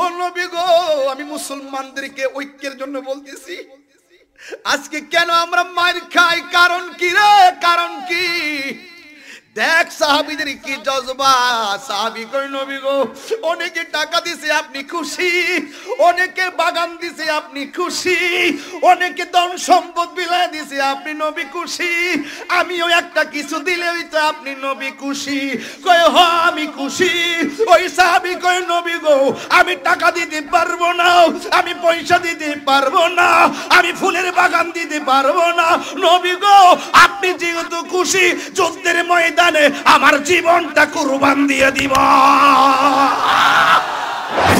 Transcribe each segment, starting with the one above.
ও নবী গো, আমি মুসলমানদেরকে ঐক্যের জন্য বলতেছি, আজকে কেন আমরা মার খাই? কারণ কি রে? কারণ কি? দেখ সাহাবীদের কি জজবা। সাহাবী কই নবী গো, অনেকে টাকা দিছে আপনি খুশি, অনেকে বাগান দিছে আপনি খুশি, অনেকে ধন সম্পদ বিলায় দিছে আপনি নবী খুশি, আমিও একটা কিছু দিলে হইতো আপনি নবী খুশি। কয় হ আমি খুশি। ওই সাহাবী কই নবী গো, আমি টাকা দিতে পারবো না, আমি পয়সা দিতে পারবো না, আমি ফুলের বাগান দিতে পারবো না। নবী গো আপনি যেহেতু খুশি, যুদ্ধের ময়দানে আমার জীবনটা কুরবান দিয়ে দিব।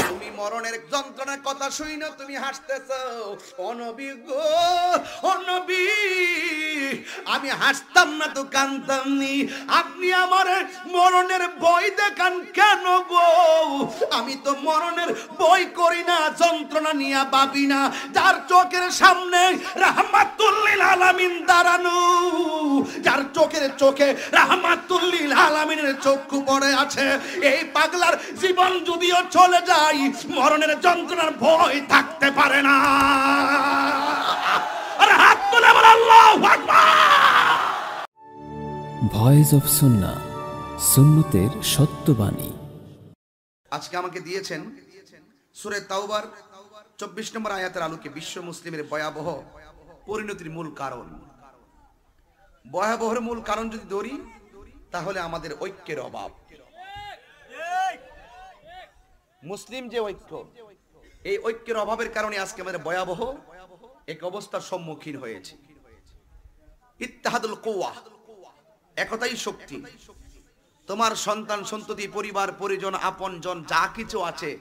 তুমি মরণের যন্ত্রণার কথা শুই না তুমি হাসতেছো। ও নবী গো, ও নবী, আমি হাসতাম না তো কাঁদতাম নি, আপনি আমার মরণের ভয় দেখান কেন গো? আমি তো মরণের ভয় করি না, যন্ত্রণা নিয়ে ভাবি না। যার চোখের সামনে রাহমাতুল লিল আলামিন দাঁড়ানো, যার চোখে রাহমাতুল লিল আলামিনের চক্ষু পড়ে আছে, এই পাগলার জীবন যদিও চলে যায়, মরণের যন্ত্রণার ভয় থাকতে পারে না। আরে হাত তুলে বল আল্লাহু আকবার। ভয়েস অফ সুন্নাহ, সুন্নতের সত্যবাণী। আজকে আমাকে দিয়েছেন সূরা তাওবার 24 নম্বর আয়াতের আলোকে বিশ্ব মুসলিমের ভয়াবহ পরিণতির মূল কারণ। ভয়াবহের মূল কারণ যদি ধরি, তাহলে আমাদের ঐক্যের অভাব। মুসলিম যে ঐক্য, এই ঐক্যের অভাবের কারণে আজকে আমাদের ভয়াবহ এক অবস্থার সম্মুখীন হয়েছে। ইত্তেহাদুল কুওয়া, একতাই শক্তি। তোমার সন্তান সন্ততি, পরিবার পরিজন, আপনজন যা কিছু আছে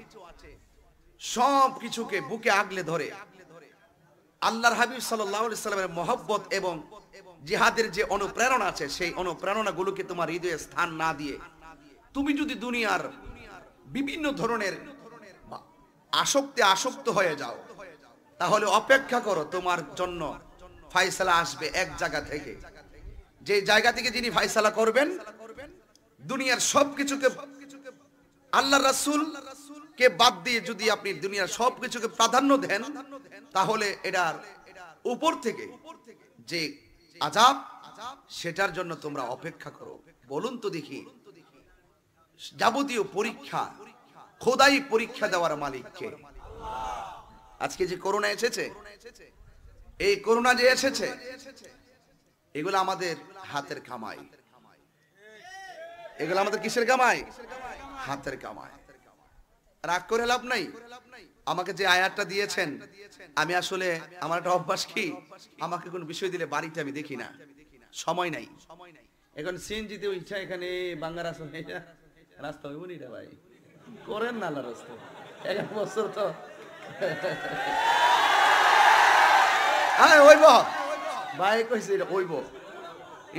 সব কিছুকে বুকে আগলে ধরে আল্লাহর হাবিব সাল্লাল্লাহু আলাইহি সাল্লামের মহব্বত এবং জিহাদের যে অনুপ্রেরণা আছে, সেই অনুপ্রেরণাগুলোকে তোমার হৃদয়ে স্থান না দিয়ে তুমি যদি দুনিয়ার বিভিন্ন ধরনের আসক্ত হয়ে যাও, তাহলে অপেক্ষা করো, তোমার জন্য ফায়সালা আসবে এক জায়গা থেকে। যে জায়গা থেকে যিনি ফায়সালা করবেন, দুনিয়ার সবকিছুকে, আল্লাহর রাসূল কে বাদ দিয়ে যদি আপনি দুনিয়ার সবকিছুকে প্রাধান্য দেন, তাহলে এটার উপর থেকে যে আযাব, সেটার জন্য তোমরা অপেক্ষা করো। বলুন তো দেখি, যাবতীয় পরীক্ষা, খোদাই পরীক্ষা দেওয়ার মালিক কে? আজকে যে করোনা এসেছে, এই করোনা যে এসেছে, এগুলো আমাদের হাতের কামাই। এগুলো আমাদের কিসের কামাই? হাতের কামাই। রাগ করে লাভ নাই। আমাকে যে আয়াতটা দিয়েছেন, আমি আসলে আমার একটা অভ্যাস কি, আমাকে কোন বিষয় দিলে বাড়িতে আমি দেখি না, সময় নাই। এখন সিএনজিতে ইচ্ছা, এখানে বাংলা রাস্তা হইব নি রে ভাই, করেন না আল্লাহর রাস্তা। 11 বছর তো হ্যাঁ হইব ভাই, কইছে এটা হইব,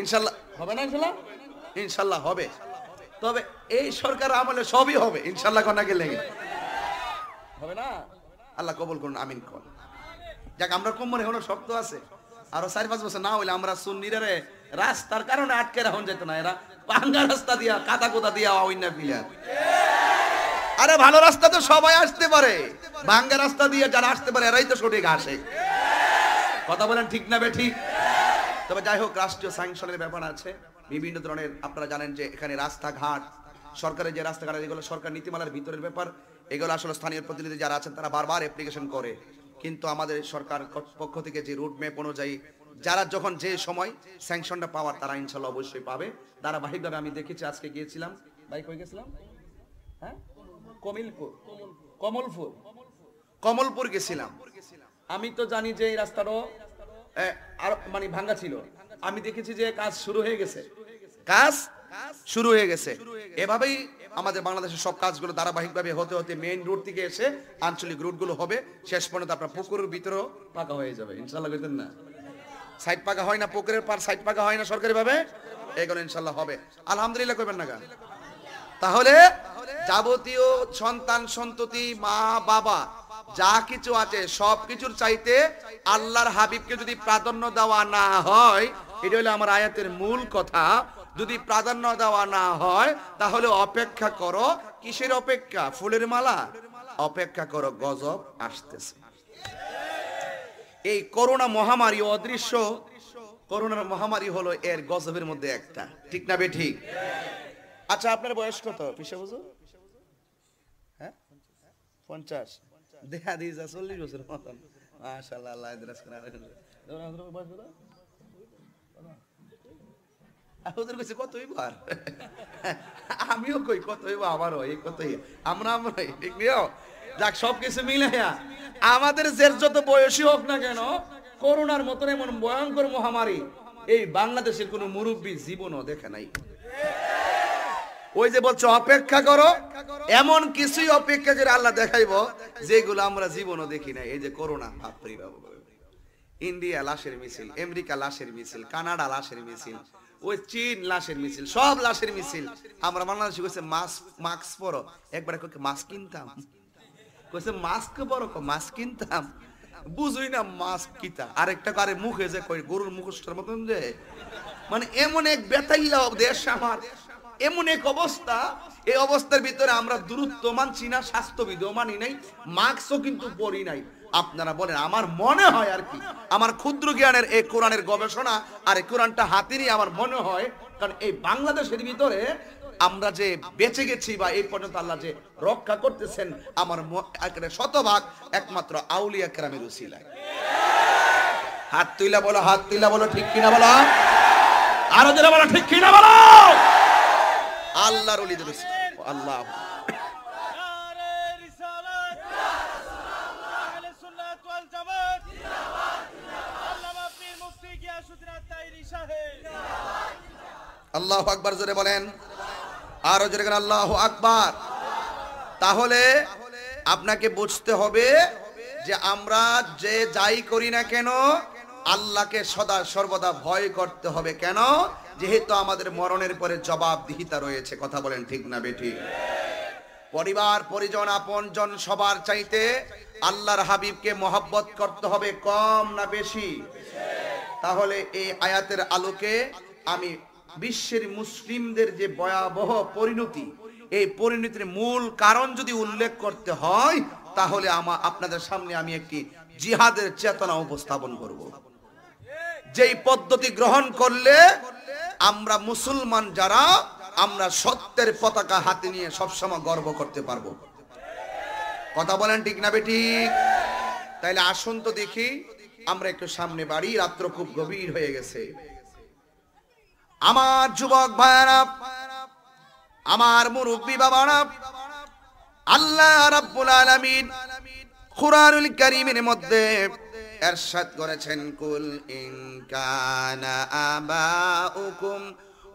ইনশাআল্লাহ হবে না? ইনশাআল্লাহ, ইনশাআল্লাহ হবে। তবে এই সরকার আমলে সবই হবে ইনশাআল্লাহ। কোনাকে লেগে হবে না? আল্লাহ কবুল করুন, আমিন কোন। যাক, আমরা কোমর এখনো শক্ত আছে, আরো 4-5 বছর না হইলে আমরা সুন্নিরে রাস্তার কারণে আটকে রাখুন যেত না। এরা পাঙ্গা রাস্তা দিয়া, কাদা কোদা দিয়া ওইনা প্লেয়ার। আরে ভালো রাস্তা তো সবাই আসতে পারে, ভাঙ্গা রাস্তা দিয়ে যারা আসতে পারে এরাই তো সঠিক আসে। কথা বলেন ঠিক না বে ঠিক? তবে যাই হোক, রাষ্ট্রীয় স্যাংশনের ব্যাপার আছে বিভিন্ন ধরনের। আপনারা জানেন যে এখানে রাস্তাঘাট, সরকারের যে রাস্তাঘাট, এগুলো সরকার নীতিমালার ভিতরের ব্যাপার। এগুলো আসলে স্থানীয় প্রতিনিধি যারা আছেন তারা বারবার অ্যাপ্লিকেশন করে, কিন্তু আমাদের সরকার পক্ষ থেকে যে রুট ম্যাপ অনুযায়ী যারা যখন যে সময় স্যাংশনটা পাওয়ার, তারা ইনশাল্লাহ অবশ্যই পাবে ধারাবাহিকভাবে। আমি দেখেছি, আজকে গিয়েছিলাম, বাইক হয়ে গেছিলাম, হ্যাঁ কমলপুর গেছিলাম। আমি তো জানি যে এই রাস্তাটাও আর মানে ভাঙ্গা ছিল। আমি দেখেছি যে কাজ শুরু হয়ে গেছে, এভাবেই আমাদের বাংলাদেশের সব কাজগুলো ধারাবাহিকভাবে হতে হতে মেইন রোড থেকে এসে আঞ্চলিক রুটগুলো হবে, শেষ পর্যন্ত আপনার পুকুরের ভিতরেও পাকা হয়ে যাবে ইনশাল্লাহ। কইতেন না সাইড পাকা হয় না, পুকুরের পার সাইড পাকা হয় না সরকারি ভাবে, এগুলো ইনশাল্লাহ হবে। আলহামদুলিল্লাহ কইবেন না গান। তাহলে যাবতীয় সন্তান সন্ততি, মা বাবা যা কিছু আছে সব কিছুর চাইতে আল্লাহর হাবিবকে যদি প্রাধান্য দেওয়া না হয়, এটা হলো আমার আয়াতের মূল কথা। যদি প্রাধান্য দেওয়া না হয়, তাহলে অপেক্ষা করো। কিসের অপেক্ষা? ফুলের মালা? অপেক্ষা করো, গজব আসতেছে। এই করোনা মহামারী অদৃশ্য করোনার মহামারী হলো এর গজবের মধ্যে একটা, ঠিক না বেঠিক? আচ্ছা, আপনার বয়স কত পিসা বুঝো? হ্যাঁ, 50 দেখা দিয়ে যা 40 বছর মতন। মাশাআল্লাহ, আল্লাহ ইদরাস করে। বয়স কত? ওদের কাছে কত হইবার, আমিও কই কত হইব, আমারও এই কতই, আমরাই ঠিক নিও। যাক, সবকিছু মিলাইয়া আমাদের যে যত বয়সী হোক না কেন, করোনার মতন এমন ভয়ঙ্কর মহামারী এই বাংলাদেশের কোন মুরব্বী জীবনও দেখে নাই। ওই যে বলছো অপেক্ষা করো, এমন কিছুই অপেক্ষা করে আল্লাহ দেখাইবো যেগুলো আমরা জীবনও দেখি নাই। এই যে করোনা, বাপরে বাবা, ইন্ডিয়া লাশের মিছিল, আমেরিকা লাশের মিছিল, কানাডা লাশের মিছিল, ওই চীন লাশের মিছিল, সব লাশের মিছিল। আমরা বাংলাদেশে কইছে মাস্ক পরো, একবার কইছে মাস্ক কিনতাম, কইছে মাস্ক পরো, মাস্ক কিনতাম, বুঝুই না মাস্ক কিতা। আরেকটা করে মুখে যে কই গরুর মুখোশটার মতন যে, মানে এমন এক বেতাইলা দেশ আমার, এমন এক অবস্থা। এই অবস্থার ভিতরে আমরা দূরত্ব মানছি না, স্বাস্থ্যবিধিও মানি নাই, মাস্কও কিন্তু পরি নাই। আপনারা বলেন, আমার মনে হয় আর কি, আমার ক্ষুদ্র জ্ঞানের এই কোরআনের গবেষণা আর এই কোরআনটা হাতে নিয়ে আমার মনে হয়, কারণ এই বাংলাদেশের ভিতরে আমরা যে বেঁচে গেছি বা এই পর্যন্ত আল্লাহ যে রক্ষা করতেছেন, আমার শতভাগ একমাত্র আউলিয়া কেরামের উসিলায়। হাত তুইলা বলো, হাত তুইলা বলো, ঠিক কিনা বলো, আরো যারা বলো ঠিক কিনা বলো। আল্লাহর ওলিদের উসিলায়, আল্লাহ আল্লাহু আকবার, জোরে বলেন, আরো জোরে বলেন আল্লাহু আকবার। তাহলে আপনাকে বুঝতে হবে যে আমরা যে যাই করি না কেন আল্লাহকে সদা সর্বদা ভয় করতে হবে। কেন? যেহেতু আমাদের মরণের পরে জবাবদিহিতা রয়েছে। কথা বলেন ঠিক না বেঠিক? পরিবার পরিজন আপনজন সবার চাইতে আল্লাহর হাবিবকে মহব্বত করতে হবে, কম না বেশি? তাহলে এই আয়াতের আলোকে আমি বিশ্বের মুসলিমদের যে ভয়াবহ পরিণতি, এই পরিণতির মূল কারণ যদি উল্লেখ করতে হয়, তাহলে আপনাদের সামনে আমি একটি জিহাদের চেতনা উপস্থাপন করব, যেই পদ্ধতি গ্রহণ করলে আমরা মুসলমান যারা, আমরা সত্যের পতাকা হাতে নিয়ে সবসময় গর্ব করতে পারবো। কথা বলেন ঠিক না বেঠিক? তাইলে আসুন তো দেখি, আমরা একটু সামনে বাড়ি, রাত্র খুব গভীর হয়ে গেছে। আমার যুবক ভাইরা, আমার মুরব্বী বাবারা, আল্লাহ রাব্বুল আলামিন কুরআনুল কারীমের মধ্যে ইরশাদ করেছেন, কুল ইন কানা আবাউকুম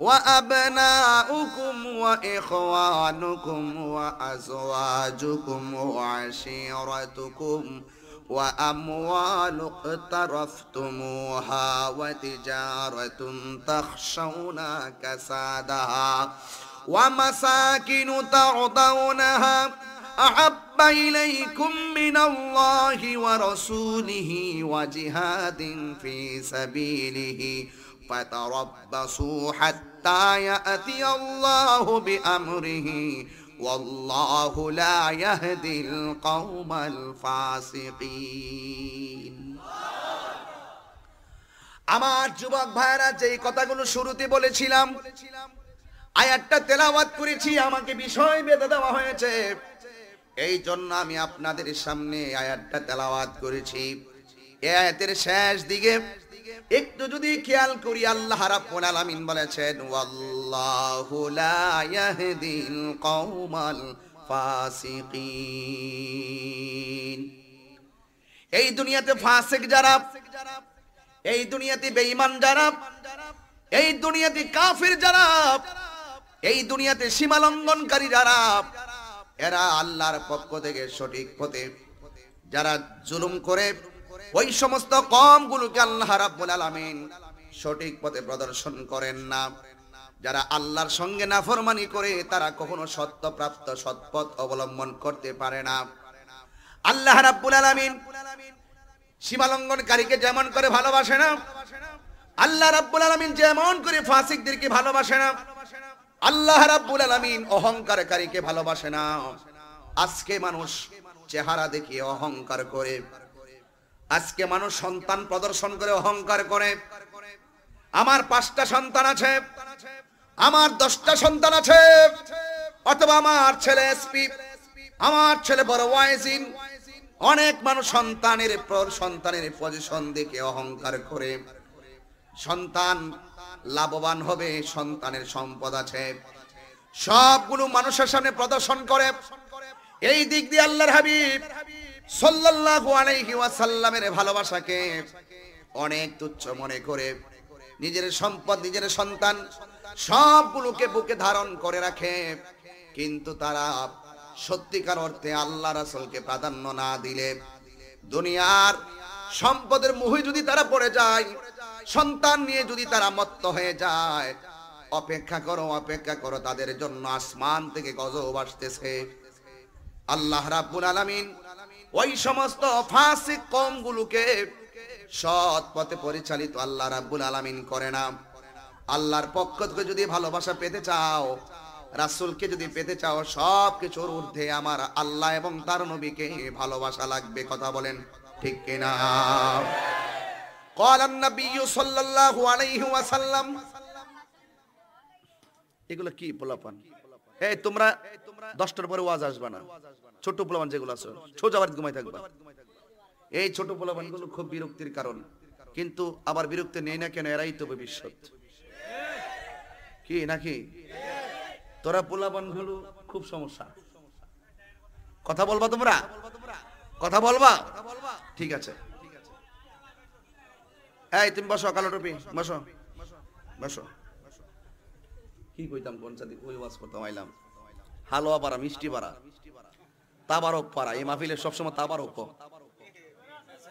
ওয়া আবনাউকুম ওয়া ইখওয়ানুকুম ওয়া আজওয়াজুকুম ওয়া আশীরাতুকুম وأموال اقترفتموها وتجارة تخشون كسادها ومساكن ترضونها أحب إليكم من الله ورسوله وجهاد في سبيله فتربصوا حتى يأتي الله بأمره والله لا يهدي القوم الفاسقين। আমার যুবক ভাইরা, যেই কথাগুলো শুরুতে বলেছিলাম, আয়াতটা তেলাওয়াত করেছি, আমাকে বিষয় বেঁধে দেওয়া হয়েছে, এই জন্য আমি আপনাদের সামনে আয়াতটা তেলাওয়াত করেছি। এই আয়াতের শেষ দিকে একটু যদি খেয়াল করি, আল্লাহ রাব্বুল আলামিন বলেছেন, ওয়াল্লাহু লা ইয়াহদিল কওমাল ফাসিকিন। এই দুনিয়াতে ফাসিক যারা, এই দুনিয়াতে বেঈমান যারা, এই দুনিয়াতে কাফির যারা, এই দুনিয়াতে সীমা লঙ্ঘনকারী যারা, এরা আল্লাহর পক্ষ থেকে সঠিক পথে যারা জুলুম করে, ওই সমস্ত কওমগুলোকে আল্লাহ রাব্বুল আলামিন সঠিক পথে প্রদর্শন করেন না। যারা আল্লাহর সঙ্গে নাফরমানি করে, তারা কখনো সত্যপ্রাপ্ত সৎপথ অবলম্বন করতে পারে না। আল্লাহ রাব্বুল আলামিন সীমা লঙ্ঘনকারীকে যেমন করে ভালোবাসে না, আল্লাহ রাব্বুল আলামিন যেমন করে ফাসিকদেরকে ভালোবাসে না, আল্লাহ রাব্বুল আলামিন অহংকারকারীকে ভালোবাসে না। আজকে মানুষ চেহারা দেখিয়ে অহংকার করে। আজকে মানুষ সন্তান প্রদর্শন করে অহংকার করে। আমার 5টা সন্তান আছে, আমার 10টা সন্তান আছে, অথবা আমার ছেলে এসপি, আমার ছেলে বড় ওয়াইজিন। অনেক মানুষ সন্তানের পজিশন দেখে অহংকার করে। সন্তান লাভবান হবে, সন্তানের সম্পদ আছে, সবগুলো মানুষের সামনে প্রদর্শন করে। এই দিক দিয়ে আল্লাহর হাবিব সাল্লাল্লাহু আলাইহি ওয়াসাল্লামের ভালোবাসাকে অনেক তুচ্ছ মনে করে নিজের সম্পদ, নিজের সন্তান সবগুলোকে বুকে ধারণ করে রাখে। কিন্তু তারা সত্যিকার অর্থে আল্লাহ রাসূলকে প্রাধান্য না দিলে, দুনিয়ার সম্পদের মোহে যদি তারা পড়ে যায়, সন্তান নিয়ে যদি তারা মত্ত হয়ে যায়, অপেক্ষা করো, অপেক্ষা করো, তাদের জন্য আসমান থেকে গজব আসতেছে। আল্লাহ রাব্বুল আলামিন ওই সমস্ত ফাসিক কওমগুলোকে সৎ পথে পরিচালিত আল্লাহ রাব্বুল আলামিন করে না। আল্লাহর পক্ষ থেকে যদি ভালোবাসা পেতে চাও, রাসূলকে যদি পেতে চাও, সব কিছুর ঊর্ধ্বে আমার আল্লাহ এবং তার নবীকে ভালোবাসা লাগবে। কথা বলেন ঠিক কিনা? قال النبي صلى الله عليه وسلم। এগুলো কি পোলাপান? এই তোমরা 10টার পরে ওয়াজ আসবে না। ছোট পোলাপান যেগুলো আছে সোজা বাড়িতে ঘুমাই থাকবা। এই ছোট পোলাপানগুলো খুব বিরক্তির কারণ, কিন্তু আবার বিরক্তি নেই না কেন, এরাই তো ভবিষ্যৎ। কি নাকি? তোরা পোলাপানগুলো খুব সমস্যা। কথা বলবা তোমরা? কথা বলবা? ঠিক আছে। এই তুমি বসো, কালো টুপি, বসো বসো। কি কইতাম কোন সাদি ওই ওয়াজ করতাম, আইলাম হালুয়া পাড়া, মিষ্টি পাড়া, তাবারক পাড়া। এই মাহফিলে সবসময় তাবারক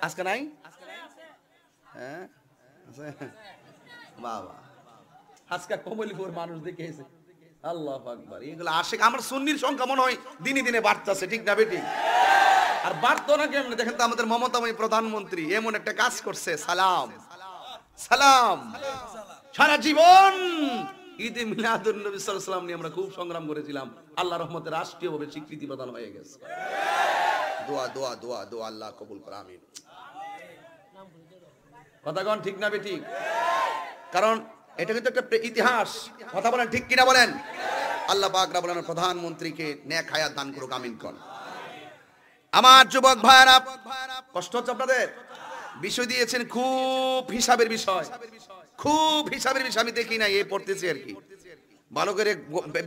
আজকে নাই। হ্যাঁ বাবা, আজকে কমলিপুর মানুষ দেখেছে। আল্লাহু আকবার। এগুলো আশিক আমার সুন্নির সংখ্যা মনে হয় দিনে দিনে বাড়তেছে, ঠিক না বেটি? আর বাড়তো না কেমন? দেখেন তো আমাদের মমতাময়ী প্রধানমন্ত্রী এমন একটা কাজ করছে, সালাম সালাম। সারা জীবন ঈদে মিলাদুন নবী সাল্লাল্লাহু আলাইহি ওয়াসাল্লাম নিয়ে আমরা খুব সংগ্রাম করেছিলাম। আল্লাহর রহমতে রাষ্ট্রীয়ভাবে স্বীকৃতি প্রদান হয়ে গেছে। দোয়া দোয়া দোয়া দোয়া, আল্লাহ কবুল করে, আমিন। কথা কোন ঠিক না বেটি? কারণ এটা কিন্তু একটা ইতিহাস। কথা বলেন ঠিক কিনা বলেন? আল্লাহ পাক রব্বুল আলামিন প্রধানমন্ত্রীকে নেক হায়াত দান করুক, আমিন কোন। আমার যুবক ভাইরা, কষ্ট হচ্ছে আপনাদের? বিষয় দিয়েছেন খুব হিসাবের বিষয়, খুব হিসাবের বিষয়। আমি দেখি নাই, এই পড়তেছি আর কি, ভালো করে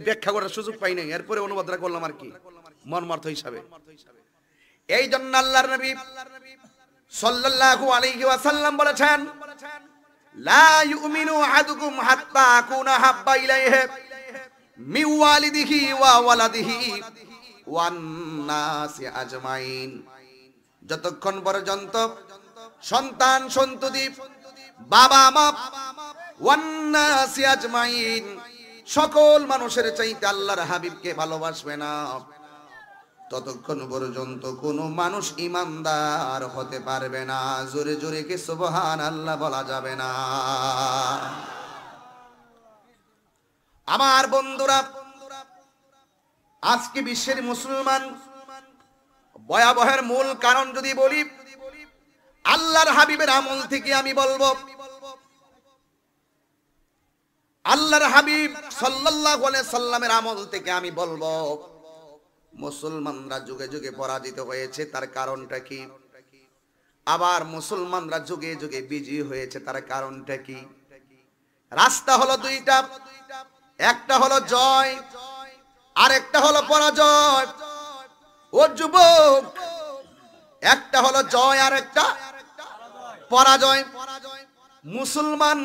ব্যাখ্যা করার সুযোগ পাই নাই, এরপরে অনুবাদটা করলাম আর কি, মর্মার্থ হিসাবে। এই জন্য আল্লাহর নবী সাল্লাল্লাহু আলাইহি ওয়াসাল্লাম বলেছেন, লা ইউমিনু আহাদুকুম হাত্তা আকুনা হাব্বা ইলাইহি মিন ওয়ালিদিহি ওয়া ওয়ালাদিহি ওয়ান নাসি আজমাইন। যতক্ষণ পর্যন্ত সন্তান সন্ততি, বাবা মা, ওয়ান নাসি আজমাইন, সকল মানুষের চাইতে আল্লাহর হাবিবকে ভালোবাসবে না, ততক্ষণ পর্যন্ত কোনো মানুষ ইমানদার হতে পারবে না। জোরে জোরে কি সুবহানাল্লাহ বলা যাবে না? আমার বন্ধুরা, আজকে বিশ্বের মুসলমান ভয়াবহের মূল কারণ যদি বলি, আল্লাহর হাবিবের আমল থেকে আমি বলবো, আল্লাহর হাবিব সাল্লাল্লাহু আলাইহি সাল্লামের আমল থেকে আমি বলবো, মুসলমানরা যুগে যুগে পরাজিত হয়েছে, তার কারণটা কি? আবার মুসলমানরা যুগে যুগে বিজয়ী হয়েছে, তার কারণটা কি? রাস্তা হলো দুইটা, একটা হলো জয়, আরেকটা হলো পরাজয়। ও যুবক, একটা হলো জয় আর একটা পরাজয়। মুসলমান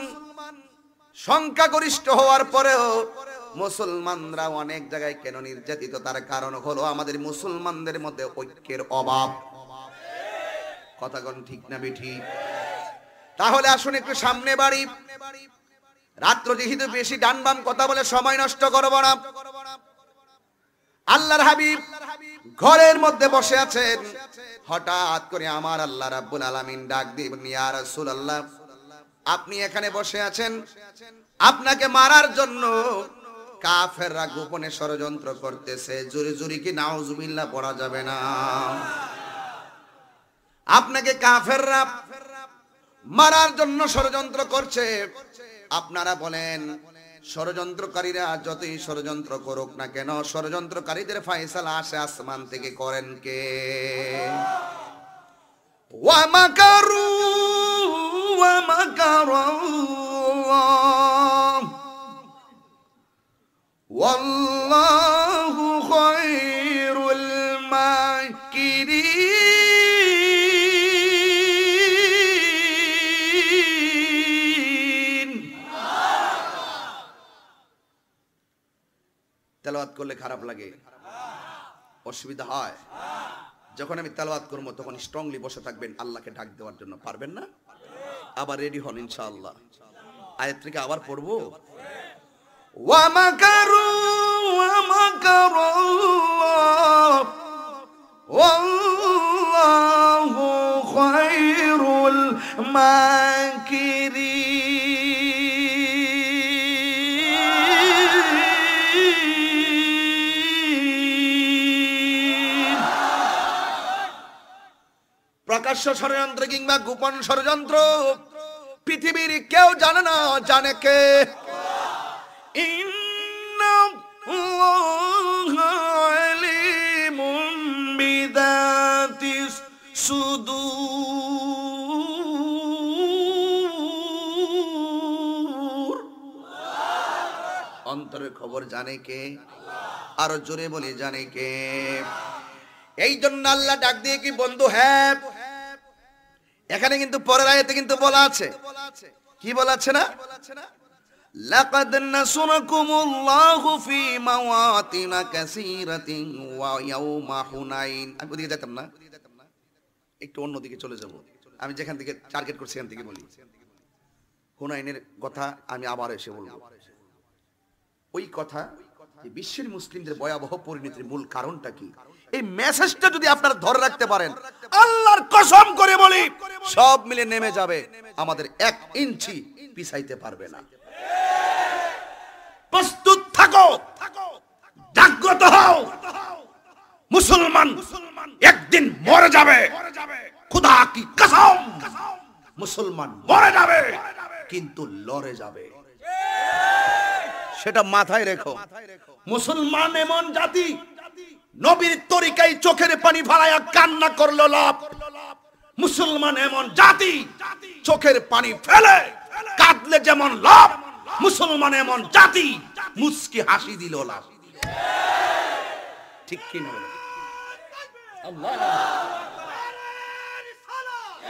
সংখ্যাগরিষ্ঠ হওয়ার পরেও মুসলমানরা অনেক জায়গায় কেন নির্যাতিত? তার কারণ হলো আমাদের মুসলমানদের মধ্যে ঐক্যের অভাব। কথা কোন ঠিক না বেঠি? তাহলে আসুন একটু সামনে বাড়ি। রাত্র যেহেতু বেশি ডান বাম কথা বলে সময় নষ্ট করব না। আল্লাহর হাবিব ঘরের মধ্যে বসে আছেন, হঠাৎ করে আমার আল্লাহ রাব্বুল আলামিন ডাক দিলেন, ইয়া রাসূলুল্লাহ, আপনি এখানে বসে আছেন, আপনাকে মারার জন্য কাফেররা গোপনে ষড়যন্ত্র করতেছে। জোরে জোরে কি নাউজুবিল্লাহ পড়া যাবে না? আপনাকে কাফেররা মারার জন্য ষড়যন্ত্র করছে। আপনারা বলেন, ষড়যন্ত্রকারীরা যতই ষড়যন্ত্র করুক না কেন, ষড়যন্ত্রকারীদের ফায়সালা আসে আসমান থেকে করেন কে? ওয়া মাকারু ওয়া মাকারাল্লাহ ওয়াল্লাহু খায়রুল মাকিরিন। তেলাওয়াত করলে খারাপ লাগে, অসুবিধা হয়। যখন আমি তেলাওয়াত করব তখন স্ট্রংলি বসে থাকবেন আল্লাহকে ডাক দেওয়ার জন্য। পারবেন না? আবার রেডি হন ইনশাআল্লাহ। আয়াত থেকে আবার পড়বো। ওয়া মাকারু ওয়া মাকারাল্লাহ ওয়াল্লাহু খায়রুল মাকিরিন। প্রকাশ্য ষড়যন্ত্র কিংবা গোপন ষড়যন্ত্র পৃথিবীর কেউ জানে না, জানে কে? ইন্নাল্লাহা আলিমুম বিযাতিস সুদূর। অন্তরের খবর জানে কে? আরো জোরে বলি, জানে কে? এই জন্য আল্লাহ ডাক দিয়ে কি বন্ধু? হ্যাঁ, এখানে কিন্তু পরের আয়াতে কিন্তু বলা আছে, কি বলা আছে না? লাকাদ নাসরাকুমুল্লাহু ফি মাওয়াতিনা কাসীরাতিন ওয়া ইয়াউমা হুনাইন। আমি ওদিকে যেতাম না, একটু অন্যদিকে চলে যাব। আমি যেখান থেকে টার্গেট করছি সেখান থেকে বলি। হুনাইনের কথা আমি আবার এসে বলবো। ওই কথা যে বিশ্বের মুসলিমদের ভয়াবহ পরিণতির মূল কারণটা কি, এই মেসেজটা যদি আপনারা ধরে রাখতে পারেন, আল্লাহর কসম করে বলি সব মিলে নেমে যাবে, আমাদের 1 ইঞ্চি পিছাইতে পারবে না। প্রস্তুত থাকো, জাগ্রত হও। মুসলমান একদিন মরে যাবে, খুদা কি কসম, মুসলমান মরে যাবে কিন্তু লড়ে যাবে, সেটা মাথায় রেখো। মুসলমান এমন জাতি, নবীর তরিকায় চোখের পানি ফেলায়া কান্না করলো লাভ। মুসলমান এমন জাতি, চোখের পানি ফেলে কাঁদলে যেমন লাভ, মুসলমান এমন জাতি মুস্কি হাসি দিল লাভ। ঠিক কি না? আল্লাহ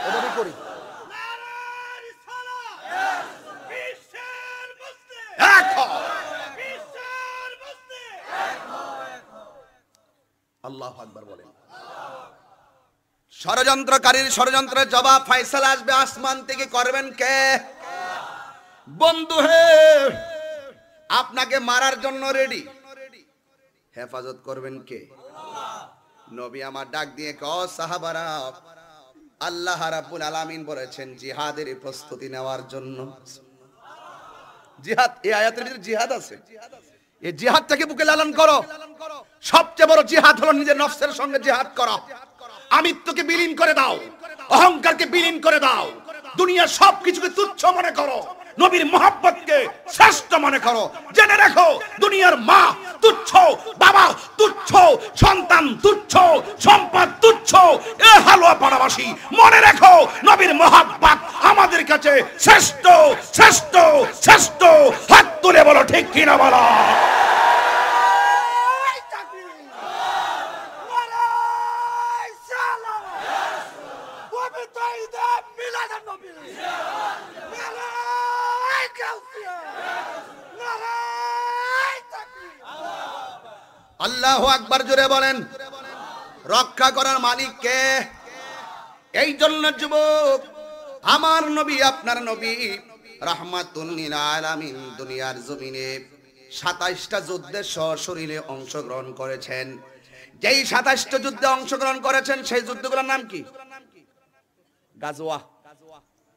এভাবে করি। আল্লাহু আকবার বলেন। ষড়যন্ত্রকারীর ষড়যন্ত্রের জবাব ফয়সালা আসবে আসমান থেকে, করবেন কে? বন্ধু হে, আপনাকে মারার জন্য রেডি, হেফাজত করবেন কে? নবী আমার ডাক দিয়ে কও, সাহাবারা, আল্লাহ রাব্বুল আলামিন বলেছেন জিহাদের প্রস্তুতি নেওয়ার জন্য। জিহাদ, এই আয়াতের ভিতরে জিহাদ আছে। এই জিহাদটাকে বুকে লালন করো। সবচেয়ে বড় জিহাদ হলো নিজের নফসের সঙ্গে জিহাদ করা। আমিত্বকে বিলীন করে দাও, অহংকারকে বিলীন করে দাও, দুনিয়ার সবকিছুকে তুচ্ছ মনে করো, নবীর মহব্বতকে শ্রেষ্ঠ মনে করো। জেনে রাখো, দুনিয়ার মা তুচ্ছ, বাবা তুচ্ছ, সন্তান তুচ্ছ, সম্পদ তুচ্ছ। এ হালুয়া পাড়াবাসী, মনে রাখো নবীর মহব্বত আমাদের কাছে শ্রেষ্ঠ, শ্রেষ্ঠ, শ্রেষ্ঠ। হাত তুলে বলো ঠিক কিনা বলো। আল্লাহু আকবার জোরে বলেন। রক্ষা করার মালিক কে? এই জন্য যুবক, আমার নবী, আপনার নবী রাহমাতুল লিল আলামিন দুনিয়ার জমিনে 27টা যুদ্ধে সশরীরে অংশগ্রহণ করেছেন। যেই 27টা যুদ্ধে অংশগ্রহণ করেছেন সেই যুদ্ধগুলোর নাম কি? গাজওয়া।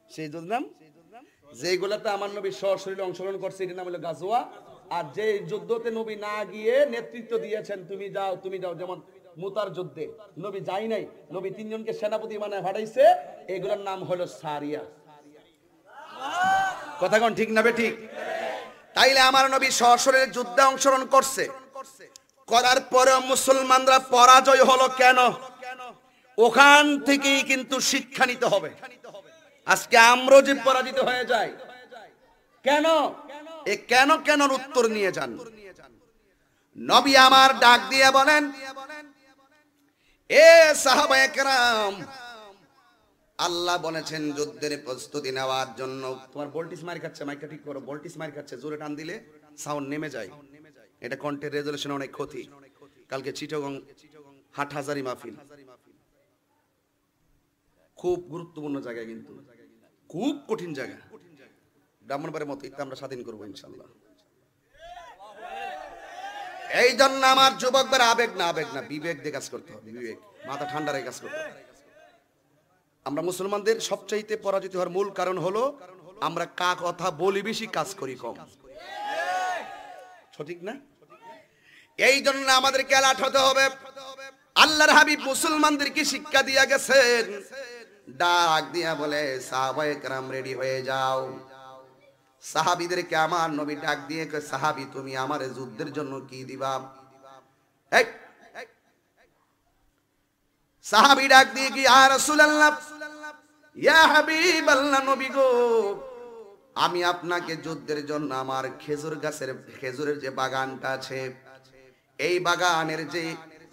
সেই যুদ্ধের নাম যেগুলোতে আমার নবী সশরীরে অংশগ্রহণ করছে এটার নাম হলো গাজওয়া আর যে যুদ্ধতে নবী না গিয়ে নেতৃত্ব দিয়েছেন, তুমি যাও, যেমন মুতার যুদ্ধে নবী যাই নাই, নবী 3 জনকে সেনাপতি বানায় পাঠাইছে, এগুলোর নাম হলো সারিয়া। কথা কোন ঠিক না ঠিক? তাইলে আমার নবী সশরীরে যুদ্ধে অংশগ্রহণ করছে, করার পরে মুসলমানরা পরাজয় হলো কেন? ওখান থেকেই কিন্তু শিক্ষা নিতে হবে। আজকে আমরা যে পরাজিত হয়ে যায় কেন, এ কেন কেনর উত্তর নিয়ে যান। নবী আমার ডাক দিয়ে বলেন, এ সাহাবায়ে কেরাম, আল্লাহ বলেছেন যুদ্ধের প্রস্তুতি নেওয়ার জন্য। তোমার ভোল্টেজ মার খাচ্ছে, মাইকটা ঠিক করো, ভোল্টেজ মার খাচ্ছে, জোরে টান দিলে সাউন্ড নেমে যায়, এটা কন্টেন্ট রেজুলেশন অনেক ক্ষতি। কালকে চিটাগং হাটহাজারি মাহফিল, খুব গুরুত্বপূর্ণ জায়গা, কিন্তু খুব কঠিন জায়গা। ব্রাহ্মণবাড়ির মতো এটা আমরা স্বাধীন করবো ইনশাল্লাহ। এই জন্য আমার যুবকদের আবেগ না বিবেক দিয়ে কাজ করতে হবে, বিবেক, মাথা ঠান্ডা রেখে কাজ করতে হবে। আমরা মুসলমানদের সবচাইতে পরাজিত হওয়ার মূল কারণ হলো আমরা কথা বলি বেশি, কাজ করি কম। সঠিক না? এই জন্য আমাদেরকে অ্যালার্ট হতে হবে। আল্লাহর হাবিব মুসলমানদেরকে শিক্ষা দিয়ে গেছেন, ডাক দিয়া বলে সাহাবায়ে কেরাম রেডি হয়ে যাও। সাহাবীদেরকে আমার নবী ডাক দিয়ে কয়, সাহাবী তুমি আমারে যুদ্ধের জন্য কি দিবা? সাহাবী ডাক দিয়ে কি, ইয়া রাসূলুল্লাহ, ইয়া হাবিবাল্লাহ, নবী গো, আমি আপনাকে যুদ্ধের জন্য আমার খেজুরের যে বাগানটা আছে, এই বাগানের যে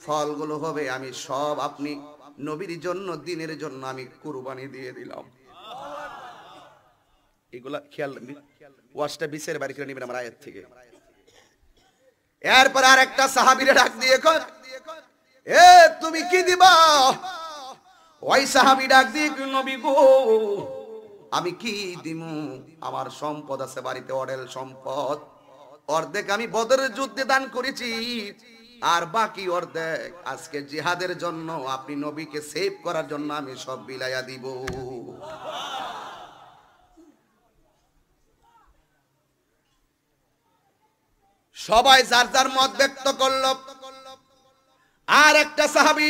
ফলগুলো হবে আমি সব আপনি নবীর জন্য, দিনের জন্য আমি কুরবানি দিয়ে দিলাম। এগুলা খেয়াল, ওয়াজটা বিশের বাড়ি করে নেবেন আমার আয়াত থেকে। এরপর আর একটা সাহাবীরে ডাক দিয়ে কয়, এ তুমি কি দিবা? ওই সাহাবী ডাক দিয়ে, নবী গো আমি কি দিমু? আমার সম্পদ আছে বাড়িতে, অঢেল সম্পদ, অর্ধেক আমি বদরের যুদ্ধে দান করেছি, আর বাকি অর্ধেক আজকে জিহাদের জন্য, আপনি নবীকে সেভ করার জন্য আমি সব বিলাইয়া দিব। সবাই যার যার মত ব্যক্ত করল। আর একটা সাহাবী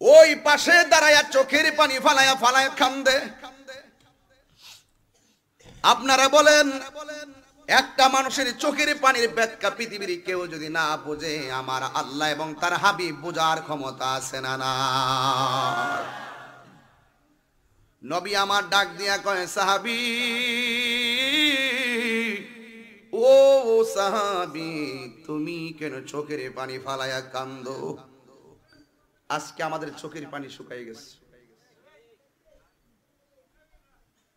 ওই পাশে দাঁড়ায়া চোখের পানি ফালায়া কান্দে। আপনারা বলেন, একটা মানুষের চোখের পানির ব্যাখ্যা পৃথিবীর কেউ যদি না বোঝে, আমার আল্লাহ এবং তার হাবিব বোঝার ক্ষমতা আছে না? না। নবী আমার ডাক দিয়া কয়, সাহাবী, ও সাহাবী, তুমি কেন চোখের পানি ফালায়া কান্দো? আজকে আমাদের চোখের পানি শুকাই গেছে,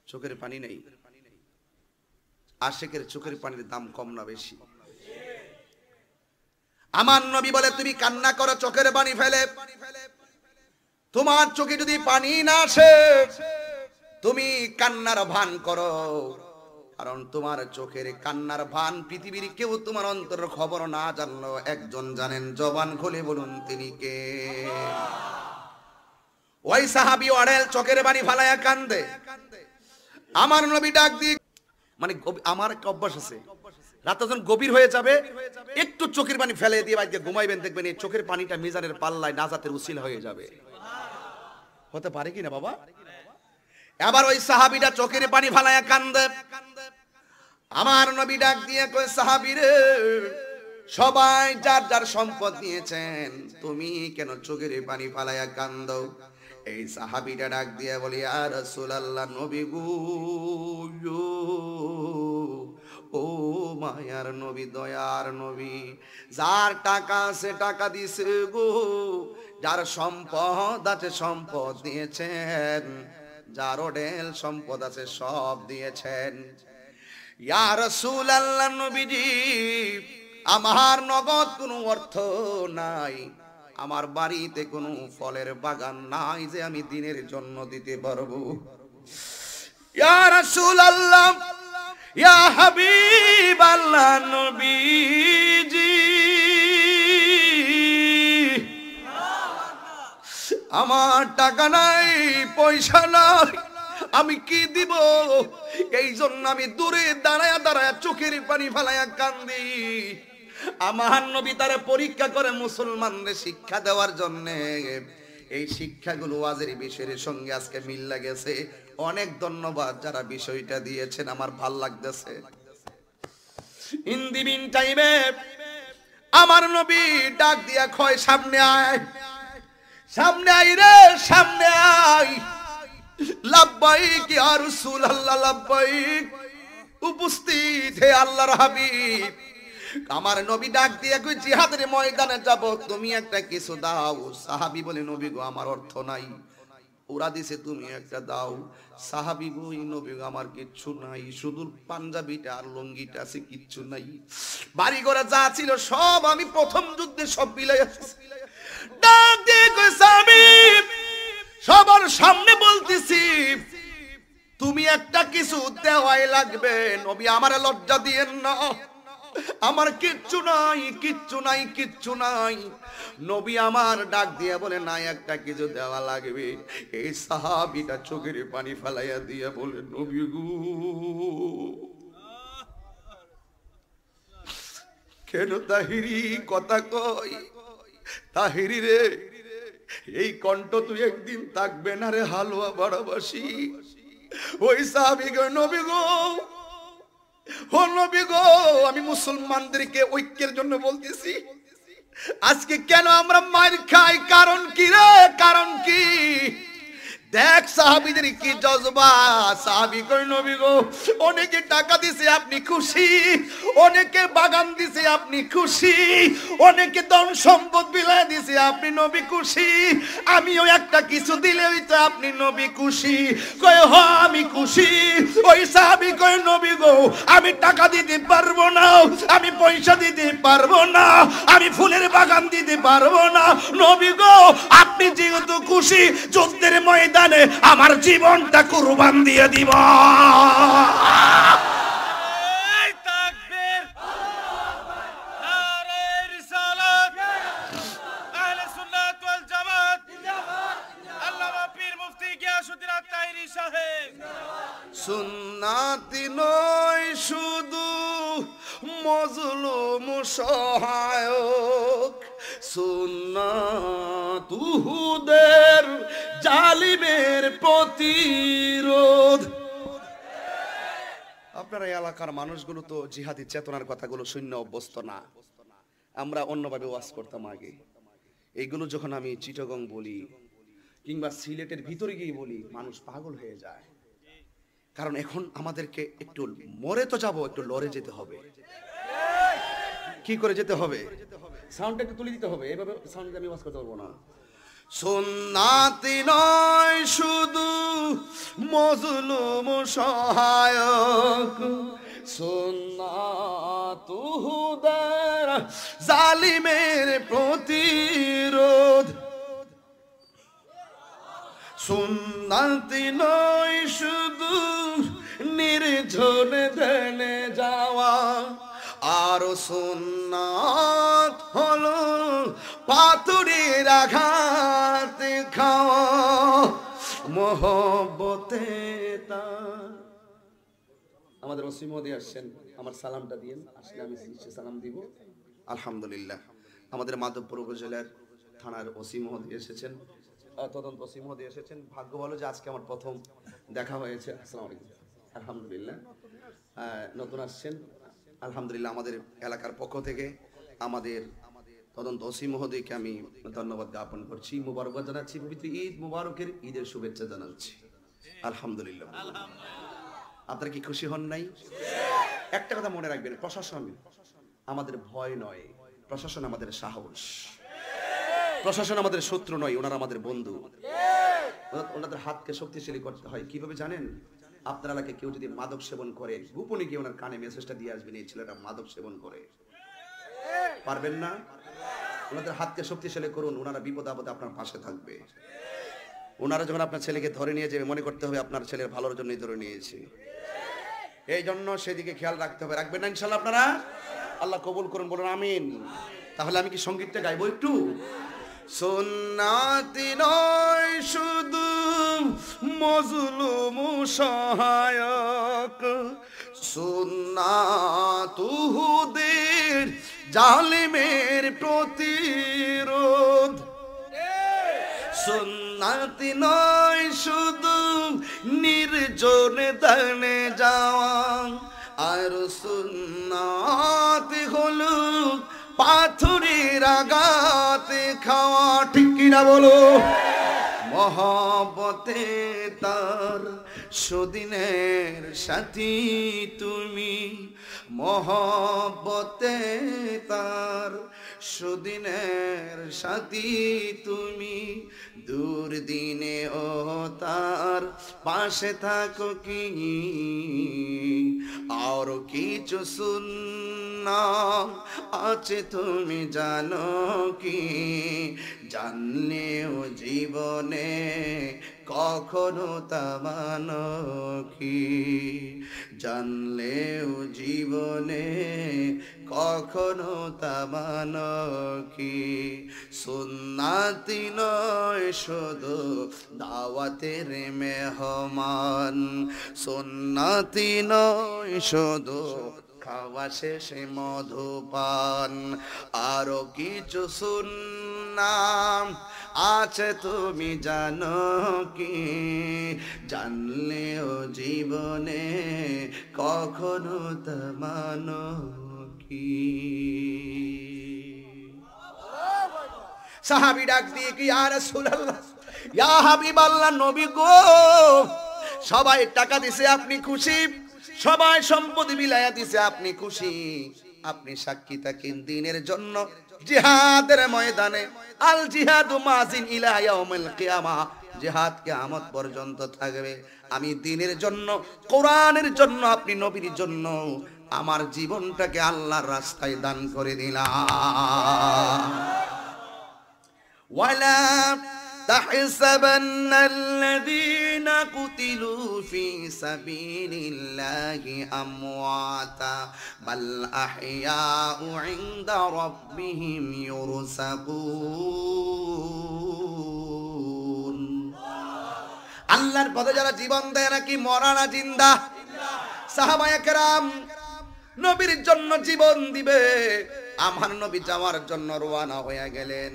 চোখের পানি নেই। আশিকের চোখের পানির দাম কম না বেশি? আমার নবী বলে, তুমি কান্না করো চোখের পানি ফেলে, তোমার চোখে যদি পানি না আসে তুমি কান্নার ভান করো, কারণ তোমার চোখের কান্নার ভান পৃথিবীর কেউ তোমার অন্তরের খবর না জানলো একজন জানেন, জবান খুলে বলুন তিনি কে? ওই সাহাবী অড়েল চোখের পানি ফালায়া কান্দে। আমার নবী ডাক দিয়ে, মানে আমার একটা অভ্যাস আছে, রাত যখন গভীর হয়ে যাবে একটু চোখের পানি ফেলে দিয়ে বাইরে ঘুমাইবেন, দেখবেন এই চোখের পানিটা মিজানের পাল্লায় নাজাতের উসিলা হয়ে যাবে। হতে পারে কিনা বাবা? এবার ওই সাহাবীটা চোখের পানি ফালায়া কান্দে। আমার নবী ডাক দিয়ে কয়, সাহাবী রে, সবাই যার যার সম্পদ নিয়েছেন, তুমি কেন চোখের পানি ফালায়া কান্দো? এই সাহাবীটা ডাক দিয়ে বলি, ইয়া রাসূলুল্লাহ, নবী গো, ও মায়ার নবী, দয়ার নবী, যার টাকা আছে টাকা দিছে গো, যার সম্পদ আছে সম্পদ দিয়েছেন, যার অঢেল সম্পদ আছে সব দিয়েছেন। ইয়া রাসূলুল্লাহ, নবীজি, আমার নগদ কোনো অর্থ নাই, আমার বাড়িতে কোনো ফলের বাগান নাই যে আমি দিনের জন্য দিতে পারবো। ইয়া রাসূলুল্লাহ, ইয়া হাবিবাল্লাহ, নবীজি, আমার টাকা নাই, পয়সা নাই, আমি কি দিব? এই জন্য আমি দূরে দাঁড়ায়া দাঁড়ায়া চোখের পানি ফেলায়া কান্দি। আমার নবী তারে পরীক্ষা করে মুসলমানদের শিক্ষা দেওয়ার জন্য। এই শিক্ষাগুলো ওয়াজের বিষয়ের সঙ্গে আজকে মিল লাগেছে। অনেক ধন্যবাদ যারা বিষয়টা দিয়েছেন, আমার ভাল লাগতেছে। ইন দি মিন টাইমে আমার নবী ডাক দিয়া কয়, সামনে আয়, সামনে আই রে, সামনে আই। লাব্বাইক ইয়া রাসূলুল্লাহ, লাব্বাইক। উপস্থিত হে আল্লাহর হাবিব। আমার নবী ডাক দিয়ে কই, জিহাদের ময়দানে যাব, তুমি একটা কিছু দাও। সাহাবী বলে, নবী গো আমার অর্থ নাই। ওরা দিছে, তুমি একটা দাও। সাহাবী গো, নবী গো আমার কিচ্ছু নাই, শুধু পাঞ্জাবিটা আর লুঙ্গিটা আছে, কিচ্ছু নাই। বাড়ি ঘরে যা ছিল সব আমি প্রথম যুদ্ধে সব বিলাইছি। ডাক দিয়ে কই, সাহাবী সবার সামনে বলতেছি, তুমি একটা কিছু দেওয়াই লাগবে। নবী আমারে লজ্জা দিয়েন না, আমার কিচ্ছু নাই, কিচ্ছু নাই, কিচ্ছু নাই। নবী আমার ডাক দিয়ে বলে, না একটা কিছু দেওয়া লাগবে। এই সাহাবীটা চোখের পানি ফেলাইয়া দিয়ে বলে, নবী গো কেন তাহিরি কথা কই? তাহিরি রে, এই কণ্ঠ তুই একদিন থাকবে না রে, হালুয়া বড়বাসী। ওই সাহাবী গো, নবী গো, ও নবী গো, আমি মুসলমানদেরকে ঐক্যের জন্য বলতেছি। আজকে কেন আমরা মার খাই? কারণ কি রে, কারণ কি? দেখ সাহাবীদের কি জজবা। সাহাবী কই, নবী গো অনেকে টাকা দিছে, আপনি খুশি? অনেকে বাগান দিছে, আপনি খুশি? অনেকে ধন সম্পদ বিলায় দিছে, আপনি নবী খুশি? আমিও একটা কিছু দিলে হইতো, আপনি নবী খুশি? কই হ, আমি খুশি। ওই সাহাবী কই, নবী গো আমি টাকা দিতে পারবো না, আমি পয়সা দিতে পারবো না, আমি ফুলের বাগান দিতে পারবো না। নবী গো আপনি যেহেতু খুশি, যুদ্ধের ময়দানে আমার জীবনটা কুরবান দিয়ে দিব। সুন্নাতি নয় শুধু মজলুম সহায়ক, সুন্নাত উহুদের জালিমের প্রতিরোধ। আপনারা এলাকার মানুষগুলো তো জিহাদি চেতনার কথাগুলো শূন্য অভ্যস্ত না। আমরা অন্যভাবে ওয়াজ করতাম আগে। এইগুলো যখন আমি চিটাগং বলি কিংবা সিলেটের ভিতরে গিয়ে বলি, মানুষ পাগল হয়ে যায়। কারণ এখন আমাদেরকে একটু মরে তো যাবো, একটু লড়ে যেতে হবে। কি করে যেতে হবে? সাউন্ডটা একটু তুলে দিতে হবে, এভাবে সাউন্ড আমি ওয়াজ করতে পারবো না। সুন্নাতি নয় শুধু মজলুম সহায়ক, সুন্নাত উহুদের জালিমের প্রতিরোধ। সুন্নাতি নয় শুধু নির্জনে ধ্যানে যাওয়া, আর সুন্নাত হলো পাথরের আঘাত খাওয়া মোহব্বতে। আমাদের ওসি মহোদয় আসছেন, আমার সালামটা দিয়েন। আসলে আমি সালাম দিব। আলহামদুলিল্লাহ, আমাদের মাধবপুর উপজেলার থানার ওসি মহোদয় এসেছেন, তদন্ত ওসি মহোদয় এসেছেন। ভাগ্য ভালো যে আজকে আমার প্রথম দেখা হয়েছে। আসসালামু আলাইকুম। আলহামদুলিল্লাহ, নতুন আসছেন। আলহামদুলিল্লাহ, আমাদের এলাকার পক্ষ থেকে আমাদের তদন্ত ওসি মহোদয়কে আমি ধন্যবাদ জ্ঞাপন করছি, মুবারকবাদ জানাচ্ছি। পবিত্র ঈদ মুবারকের ঈদের শুভেচ্ছা জানাচ্ছি। আলহামদুলিল্লাহ। আপনারা কি খুশি হন নাই? একটা কথা মনে রাখবেন, প্রশাসন আমাদের ভয় নয়, প্রশাসন আমাদের সাহস। প্রশাসন আমাদের শত্রু নয়, ওনারা আমাদের বন্ধু। ওনাদের হাতকে শক্তিশালী করতে হয়। কিভাবে জানেন? আপনার এলাকায় কেউ যদি মাদক সেবন করে, গোপনে গিয়ে ওনার কানে মেসেজটা দিয়ে আসবেন, এই ছেলেটা মাদক সেবন করে। পারবেন না? ওনাদের হাতকে শক্তিশালী করুন, ওনারা বিপদ আপদে আপনার পাশে থাকবে। ওনারা যখন আপনার ছেলেকে ধরে নিয়ে যাবে, মনে করতে হবে আপনার ছেলের ভালোর জন্যই ধরে নিয়েছে। এই জন্য সেদিকে খেয়াল রাখতে হবে। রাখবেন না ইনশাল্লাহ আপনারা? আল্লাহ কবুল করুন, বলুন আমিন। তাহলে আমি কি সঙ্গীতটা গাইবো একটু? সুন্নাতি নয় শুধু মজলুম সহায়ক, সুন্নাত উহুদের জালিমের প্রতিরোধ। সুন্নাতি নয় শুধু নির্জন দানে যাওয়া, আর সুন্নাতি হলো পাথরের আঘাতে খাওয়া। ঠিক কিনা বলো? মহব্বতে তার সুদিনের সাথী তুমি, মহব্বতে তার সুদিনের সাথী তুমি, দুর্দিনে ও তার পাশে থাকো কি? আর কিছু সুন্নাত আছে তুমি জানো কি? জানলেও জীবনে কখনো তা মানো কি? জানলেও জীবনে কখনো তা মানো কি? সুন্নাতি নয় শুধু দাওয়াতের মেহমান, সুন্নাতি নয় শুধু খাওয়া শেষে মধুপান, আরো কিছু সুন্নাত আছে তুমি জানো কি? জানলেও জীবনে কখনো তা মানো কি? সাহাবী ডাক দিয়ে কি, ইয়া রাসূলুল্লাহ, ইয়া হাবিবাল্লাহ, নবী গো, সবাই টাকা দিছে আপনি খুশি, সবাই সম্পদ বিলায়া দিছে আপনি খুশি, আপনি সাক্ষী থাকেন দ্বীনের জন্য জিহাদের ময়দানে। আল জিহাদু মাজিন ইলা ইয়াউমিল কিয়ামা, জিহাদ কিয়ামত পর্যন্ত থাকবে। আমি দ্বীনের জন্য, কোরআনের জন্য, আপনি নবীর জন্য আমার জীবনটাকে আল্লাহর রাস্তায় দান করে দিলাম। ওয়ালা تحسبن الذين قتلوا في سبيل الله أمواتا بل أحياء عند ربهم يرزقون। আল্লাহর পথে যারা জীবন দেয় নাকি মরা না জিন্দা? সাহাবায়ে কেরাম নবীর জন্য জীবন দিবে, আমার নবী যাওয়ার জন্য রওনা হয়ে গেলেন।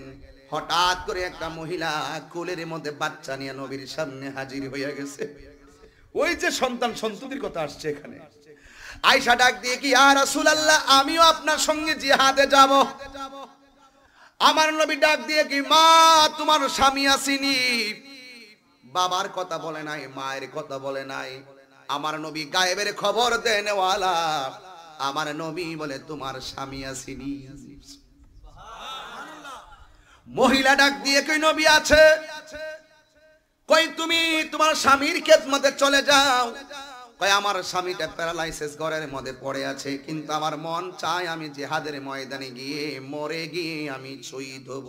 হঠাৎ করে একটা মহিলা কোলের মধ্যে বাচ্চা নিয়ে নবীর সামনে হাজির হয়ে গেছে। ওই যে সন্তান সন্ততির কথা আসছে এখানে। আয়েশা ডাক দিয়ে কি, ইয়া রাসূলুল্লাহ, আমিও আপনার সঙ্গে জিহাদে যাব। আমার নবী ডাক দিয়ে কি, মা তোমার স্বামী আসেনি? বাবার কথা বলে নাই, মায়ের কথা বলে নাই। আমার নবী গায়েবের খবর দেনওয়ালা, আমার নবী বলে তোমার স্বামী আসেনি। মহিলা ডাক দিয়ে কই, নবী আছে। কই তুমি তোমার স্বামীর খেদমতে চলে যাও। কই আমার স্বামীটা প্যারালাইসিস ঘরের মধ্যে পড়ে আছে, কিন্তু আমার মন চায় আমি জিহাদের ময়দানে গিয়ে মরে গিয়ে আমি শহীদ হব।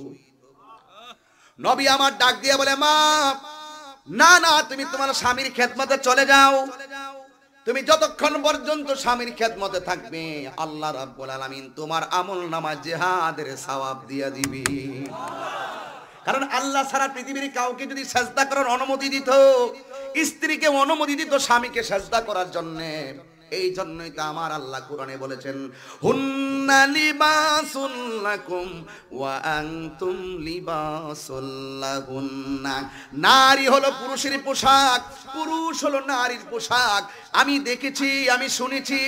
নবী আমার ডাক দিয়ে বলে, মা না না, তুমি তোমার স্বামীর খেদমতে চলে যাও। তুমি যতক্ষণ পর্যন্ত স্বামীর খেদমতে থাকবে আল্লাহ রাব্বুল আলামিন তোমার আমলনামা জিহাদের সওয়াব দিয়া দিবে। কারণ আল্লাহ ছাড়া পৃথিবীর কাউকে যদি সিজদা করার অনুমতি দিত, স্ত্রীকে অনুমতি দিত স্বামীকে সিজদা করার জন্য, এই জন্যই তো আমার আল্লাহ কোরআনে বলেছেন, হুন্না লিবাসুল লাকুম ওয়া আনতুম লিবাসুল লাহুন্না। নারী হলো পুরুষের পোশাক, পুরুষ হলো নারীর পোশাক। আমি দেখেছি, আমি শুনেছি,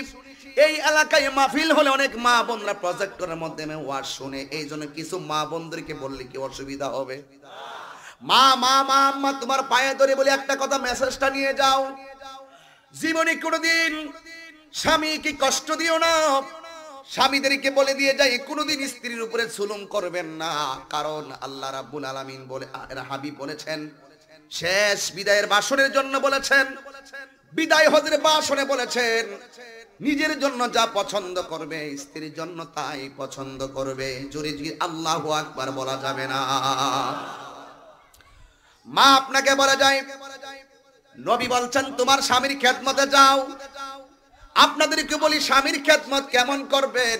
এই এলাকায় মাহফিল হলে অনেক মা বোনরা প্রজেক্টরের মাধ্যমে ওয়াজ শুনে। এই জন্য কিছু মা বোনদেরকে বললে কি অসুবিধা হবে? মা মা মা আম্মা তোমার পায়ে ধরে বলে একটা কথা, মেসেজটা নিয়ে যাও। জীবনে কোনোদিন স্বামীকে কষ্ট দিও না। স্বামীদেরকে বলে দিয়ে যাই, কোনোদিন স্ত্রীর উপরে জুলুম করবেন না। কারণ আল্লাহ রাব্বুল আলামিন বলে, হাবিব বলেছেন, শেষ বিদায়ের ভাষণের জন্য বলেছেন, বিদায় হজের ভাষণে বলেছেন, নিজের জন্য যা পছন্দ করবে স্ত্রীর জন্য তাই পছন্দ করবে। জোরে জোরে আল্লাহু আকবার বলা যাবে না। মা আপনাকে বলে যায়, নবী বলছেন তোমার স্বামীর খেদমতে যাও। আপনাদেরকে বলি স্বামীর খেদমত কেমন করবেন?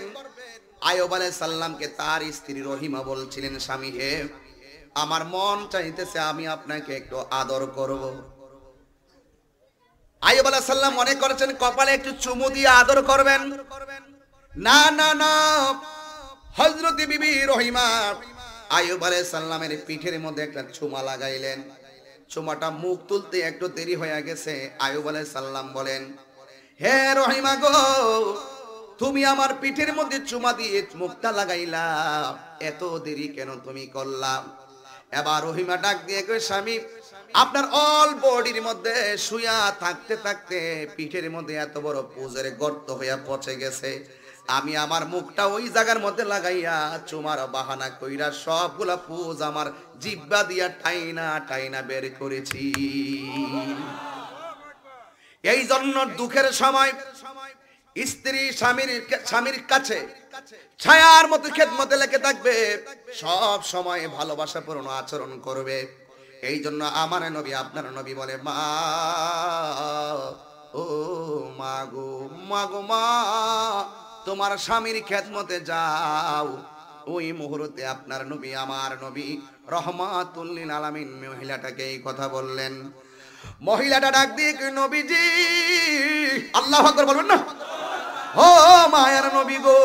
আইয়ুব আলাইহিস সালামকে তার স্ত্রী রহিমা বলছিলেন, স্বামী হে, আমার মন চাইতেছে আমি আপনাকে একটু আদর করব। আইয়ুব আলাইহিস সালাম মনে করেছেন কপালে একটু চুমু দিয়ে আদর করবেন। না না না, হযরত বিবি রহিমা আইয়ুব আলাইহিস সালামের পিঠের মধ্যে একটা চুমা লাগাইলেন। চুমাটা মুখ তুলতে একটু দেরি হয়ে গেছে। আইয়ুব আলাইহিস সালাম বলেন, হে রহিমা গো, তুমি আমার পিঠের মধ্যে চুমা দিয়ে মুখটা লাগাইলা, এত দেরি কেন তুমি করলা? এবার রহিমা ডাক দিয়ে কই, স্বামী আপনার অল বডির মধ্যে শুয়া থাকতে থাকতে পিঠের মধ্যে এত বড় পুজের গর্ত হইয়া পচে গেছে, আমি আমার মুখটা ওই জায়গার মধ্যে লাগাইয়া চুমার বাহানা কইরা সবগুলা পুজ আমার জিহ্বা দিয়া টাইনা টাইনা বের করেছি। এই জন্য দুঃখের সময় স্ত্রী স্বামীর কাছে ছায়ার মতো খেদমতে লেগে থাকবে, সব সময় ভালোবাসাপূর্ণ আচরণ করবে। এই জন্য আমার নবী আপনার নবী বলে, মা ও মা গো, মা গো মা, তোমার স্বামীর খেদমতে যাও। ওই মুহূর্তে আপনার নবী আমার নবী রহমাতুল লিল আলামিন মহিলাটাকে এই কথা বললেন। মহিলাটা ডাক দিয়ে নবীজি, আল্লাহু আকবার বলবেন না? ও মায়ের নবী গো,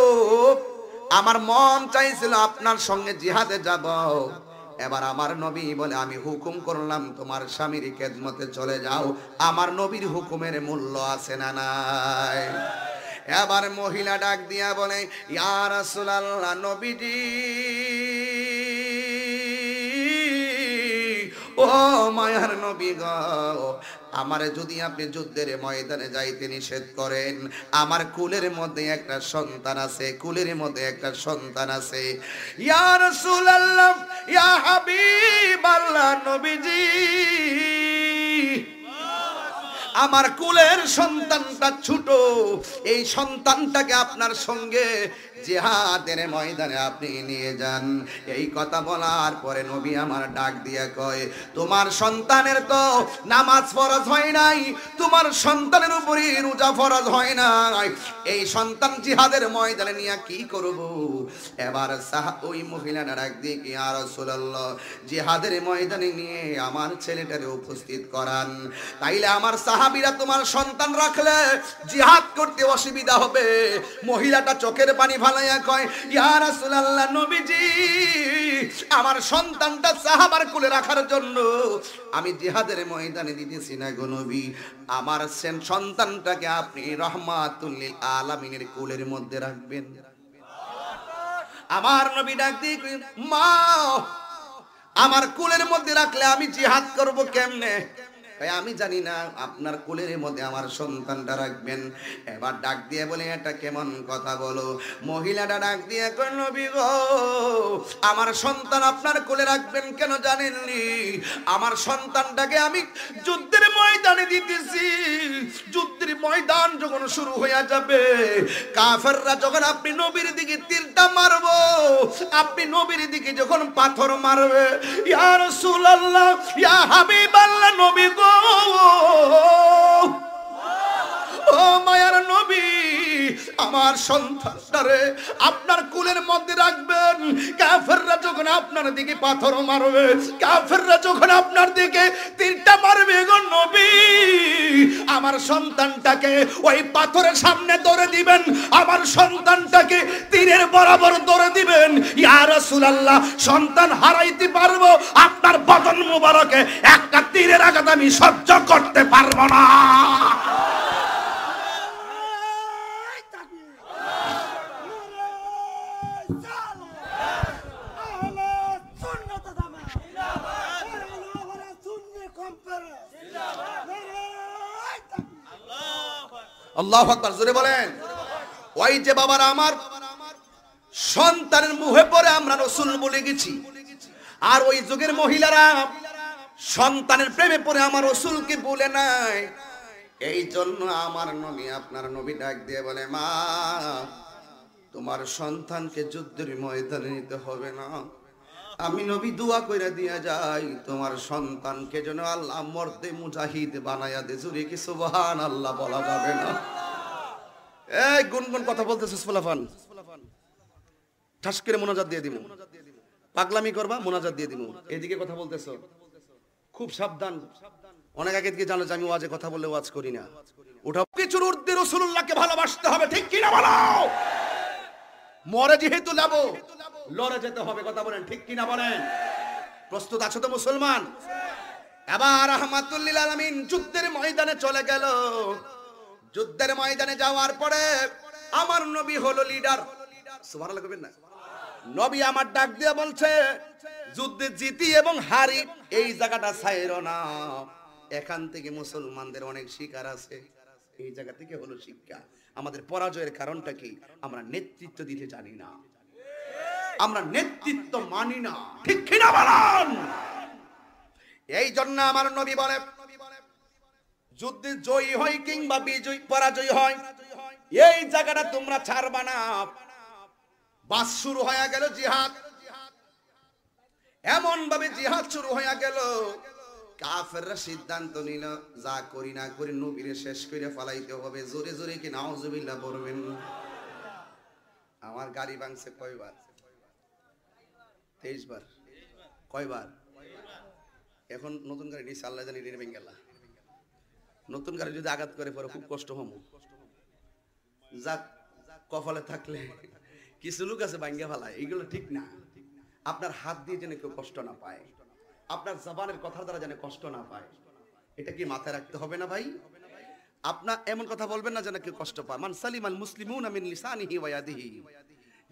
আমার মন চাইছিল আপনার সঙ্গে জিহাদে যাব। এবার আমার নবী বলে, আমি হুকুম করলাম তোমার স্বামীর খেদমতে চলে যাও। আমার নবীর হুকুমের মূল্য আছে না নাই? এবার মহিলা ডাক দিয়া বলে, ইয়া রাসূলুল্লাহ, নবীজি ও মায়ার নবী গো, আমারে যদি আপনি যুদ্ধের ময়দানে যাইতে নিষেধ করেন, আমার কুলের মধ্যে একটা সন্তান আছে, কুলের মধ্যে একটা সন্তান আছে। ইয়া রাসূলুল্লাহ, ইয়া হাবিবাল্লাহ, নবীজি আমার কুলের সন্তানটা ছোট, এই সন্তানটাকে আপনার সঙ্গে জিহাদের ময়দানে আপনি নিয়ে যান। এই কথা বলার পরে নবী আমার ডাক দিয়া কয়, তোমার সন্তানের তো নামাজ ফরজ হয় নাই, তোমার সন্তানের উপরে রোজা ফরজ হয় নাই, এই সন্তান জিহাদের ময়দানে নিয়ে কি করব? এবার ওই মহিলাটা ডাক দিয়ে, কি ইয়া রাসূলুল্লাহ, জিহাদের ময়দানে নিয়ে আমার ছেলেটারে উপস্থিত করান, তাইলে আমার সাহাবীরা তোমার সন্তান রাখলে জিহাদ করতে অসুবিধা হবে। মহিলাটা চোখের পানি ফালাইয়া কয়, ইয়া রাসূলুল্লাহ, নবীজি আমার সন্তানটা সাহাবার কোলে রাখার জন্য আমি জিহাদের ময়দানে দিতেছি না গো নবী, আমার সন্তানটাকে আপনি রহমাতুল লিল আলামিনের কোলের মধ্যে রাখবেন। আমার নবী ডাক দিয়ে কয়, মা আমার কোলের মধ্যে রাখলে আমি জিহাদ করব কেমনে? আমি জানি না, আপনার কোলের মধ্যে আমার সন্তানটা রাখবেন। এবার ডাক দিয়ে বলে, এটা কেমন কথা বলো? মহিলাটা ডাক দিয়ে কই, নবী গো, আমার সন্তান আপনার কোলে রাখবেন কেন জানেননি? আমার সন্তানটাকে আমি যুদ্ধের ময়দানে দিতেছি, যুদ্ধের ময়দান যখন শুরু হয়ে যাবে, কাফেররা যখন আপনি নবীর দিকে তীরটা মারবো, আপনি নবীর দিকে যখন পাথর মারবে, ইয়া রাসূলুল্লাহ, ইয়া হাবিবাল্লাহ, নবী গো, ও মায়ার নবী, আমার সন্তানটারে আপনার কুলের মধ্যে রাখবেন। কাফেররা যখন আপনার দিকে পাথর মারবে, কাফেররা যখন আপনার দিকে তীরটা মারবে গো নবী, আমার সন্তানটাকে ওই পাথরের সামনে ধরে দিবেন, আমার সন্তানটাকে তীরের বরাবর ধরে দিবেন। ইয়া রাসূলুল্লাহ, সন্তান হারাইতে পারবো, আপনার বদন মুবারকে একটা তীরের আঘাত আমি সহ্য করতে পারবো না। আল্লাহু আকবার, জোরে বলেন। ওই যে বাবারা আমার, সন্তানের মুখে পড়ে আমরা রাসূল বলে গেছি, আর ওই যুগের মহিলারা সন্তানের প্রেমে পড়ে আমার রাসূলকে বলে নাই। এই জন্য আমার নবী আপনার নবী ডাক দিয়ে বলে, মা তোমার সন্তানকে যুদ্ধের ময়দানে নিতে হবে না, আমি নবী দোয়া কইরা দিয়া যাই, তোমার সন্তানকে যেন আল্লাহ মর্দে মুজাহিদ বানায়া দে। জোরে কি সুবহানাল্লাহ বলা যাবে না? এই গুনগুন কথা বলতেছিস ফুলাফান, ঠাস করে মোনাজাত দিয়ে দিব। পাগলামি করবা, মোনাজাত দিয়ে দিব। এদিকে কথা বলতেছো, খুব সাবধান। অনেক আগে থেকে জানো যে আমি ওয়াজে কথা বললে ওয়াজ করি না। ওটা কিছুর ঊর্ধ্বে রাসূলুল্লাহকে ভালোবাসতে হবে, ঠিক কি না বলো? মরে যেহেতু যাবো, লড়ে যেতে হবে, কথা বলেন ঠিক কি না বলেন? প্রস্তুত আছো তো মুসলমান? এবার রাহমাতুল লিল আলামিন যুদ্ধের ময়দানে চলে গেল। যুদ্ধের ময়দানে যাওয়ার পরে আমার নবী হলো লিডার। সুবহানাল্লাহ কইবেন না? নবী আমার ডাক দিয়ে বলছে, যুদ্ধে জিতি এবং হারি এই জায়গাটা ছাইরো না। এখান থেকে মুসলমানদের অনেক শিক্ষা আছে। এই জায়গা থেকে হলো শিক্ষা। আমাদের পরাজয়ের কারণটা কি? আমরা নেতৃত্ব দিতে জানি না, আমরা নেতৃত্ব মানি না, ঠিক কি না বলেন? এই জন্য আমার নবী বলে, যুদ্ধে জয়ী হয় কিংবা বিজয় পরাজয় হয়, এই জায়গাটা তোমরা ছাড়বা না। বাস শুরু হয়ে গেল জিহাদ, এমন ভাবে জিহাদ শুরু হয়ে গেল, কাফেররা সিদ্ধান্ত নিল যা করি না করি নবীরে শেষ করে ফেলাইতে হবে। জোরে জোরে কি নাউজুবিল্লাহ পড়বেন? আমার গাড়ি ভাঙছে কয়বার? 23 বার। কয়বার? এখন নতুন গাড়ি নিয়ে আল্লাহ জানি রেডি ভেঙে গেল। নতুন গাড়ি যদি আঘাত করে পরে খুব কষ্ট হবো। যাক, কপালে থাকলে কিছু লোক আছে ভাঙ্গা ফেলায়, এইগুলো ঠিক না। আপনার হাত দিয়ে যেন কেউ কষ্ট না পায়, আপনার জবানের কথার দ্বারা যেন কষ্ট না পায়, এটা কি মাথায় রাখতে হবে না ভাই? আপনার এমন কথা বলবেন না যেন কেউ কষ্ট পায়। মান সালিমাল মুসলিমুনা মিন লিসানিহি ওয়া ইয়াদিহি,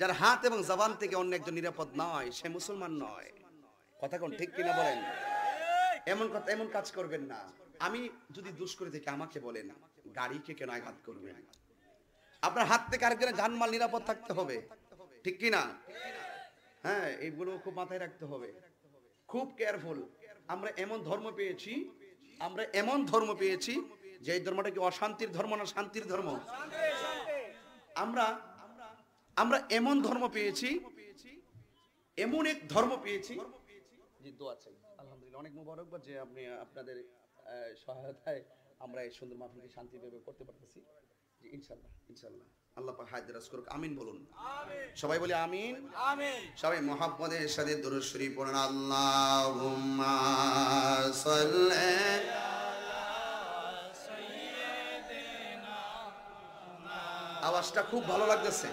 যার হাত এবং জবান থেকে অন্য একজন নিরাপদ নয়, সে মুসলমান নয়। কথা কোন ঠিক কিনা বলেন? এমন কথা, এমন কাজ করবেন না। আমি যদি দোষ করে থাকি আমাকে বলেন, গাড়িকে কেন আঘাত করবেন? আপনার হাত থেকে আরেকজনের জানমাল নিরাপদ থাকতে হবে, ঠিক কিনা? হ্যাঁ, এইগুলো খুব মাথায় রাখতে হবে, খুব কেয়ারফুল। আমরা এমন ধর্ম পেয়েছি, আমরা এমন ধর্ম পেয়েছি যে এই ধর্মটা কি অশান্তির ধর্ম না শান্তির ধর্ম? আমরা এমন ধর্ম পেয়েছি, এমন এক ধর্ম পেয়েছি। জি, দোয়া চাই। আলহামদুলিল্লাহ, অনেক মুবারকবাদ যে আপনি আপনাদের সহায়তায় আমরা এই সুন্দর মাহফিলকে শান্তিভাবে করতে পারতেছি। জি, ইনশাআল্লাহ ইনশাআল্লাহ আল্লাহ পাক হায়াত দারাজ করুক। আমিন বলুন। সবাই বলি আমিন। আমিন। সবাই মুহাম্মদের সাথে দরুদ শরীফ পড়ুন। আল্লাহুম্মা সাল্লি আলা সাইয়্যিদিনা। আওয়াজটা খুব ভালো লাগতেছে।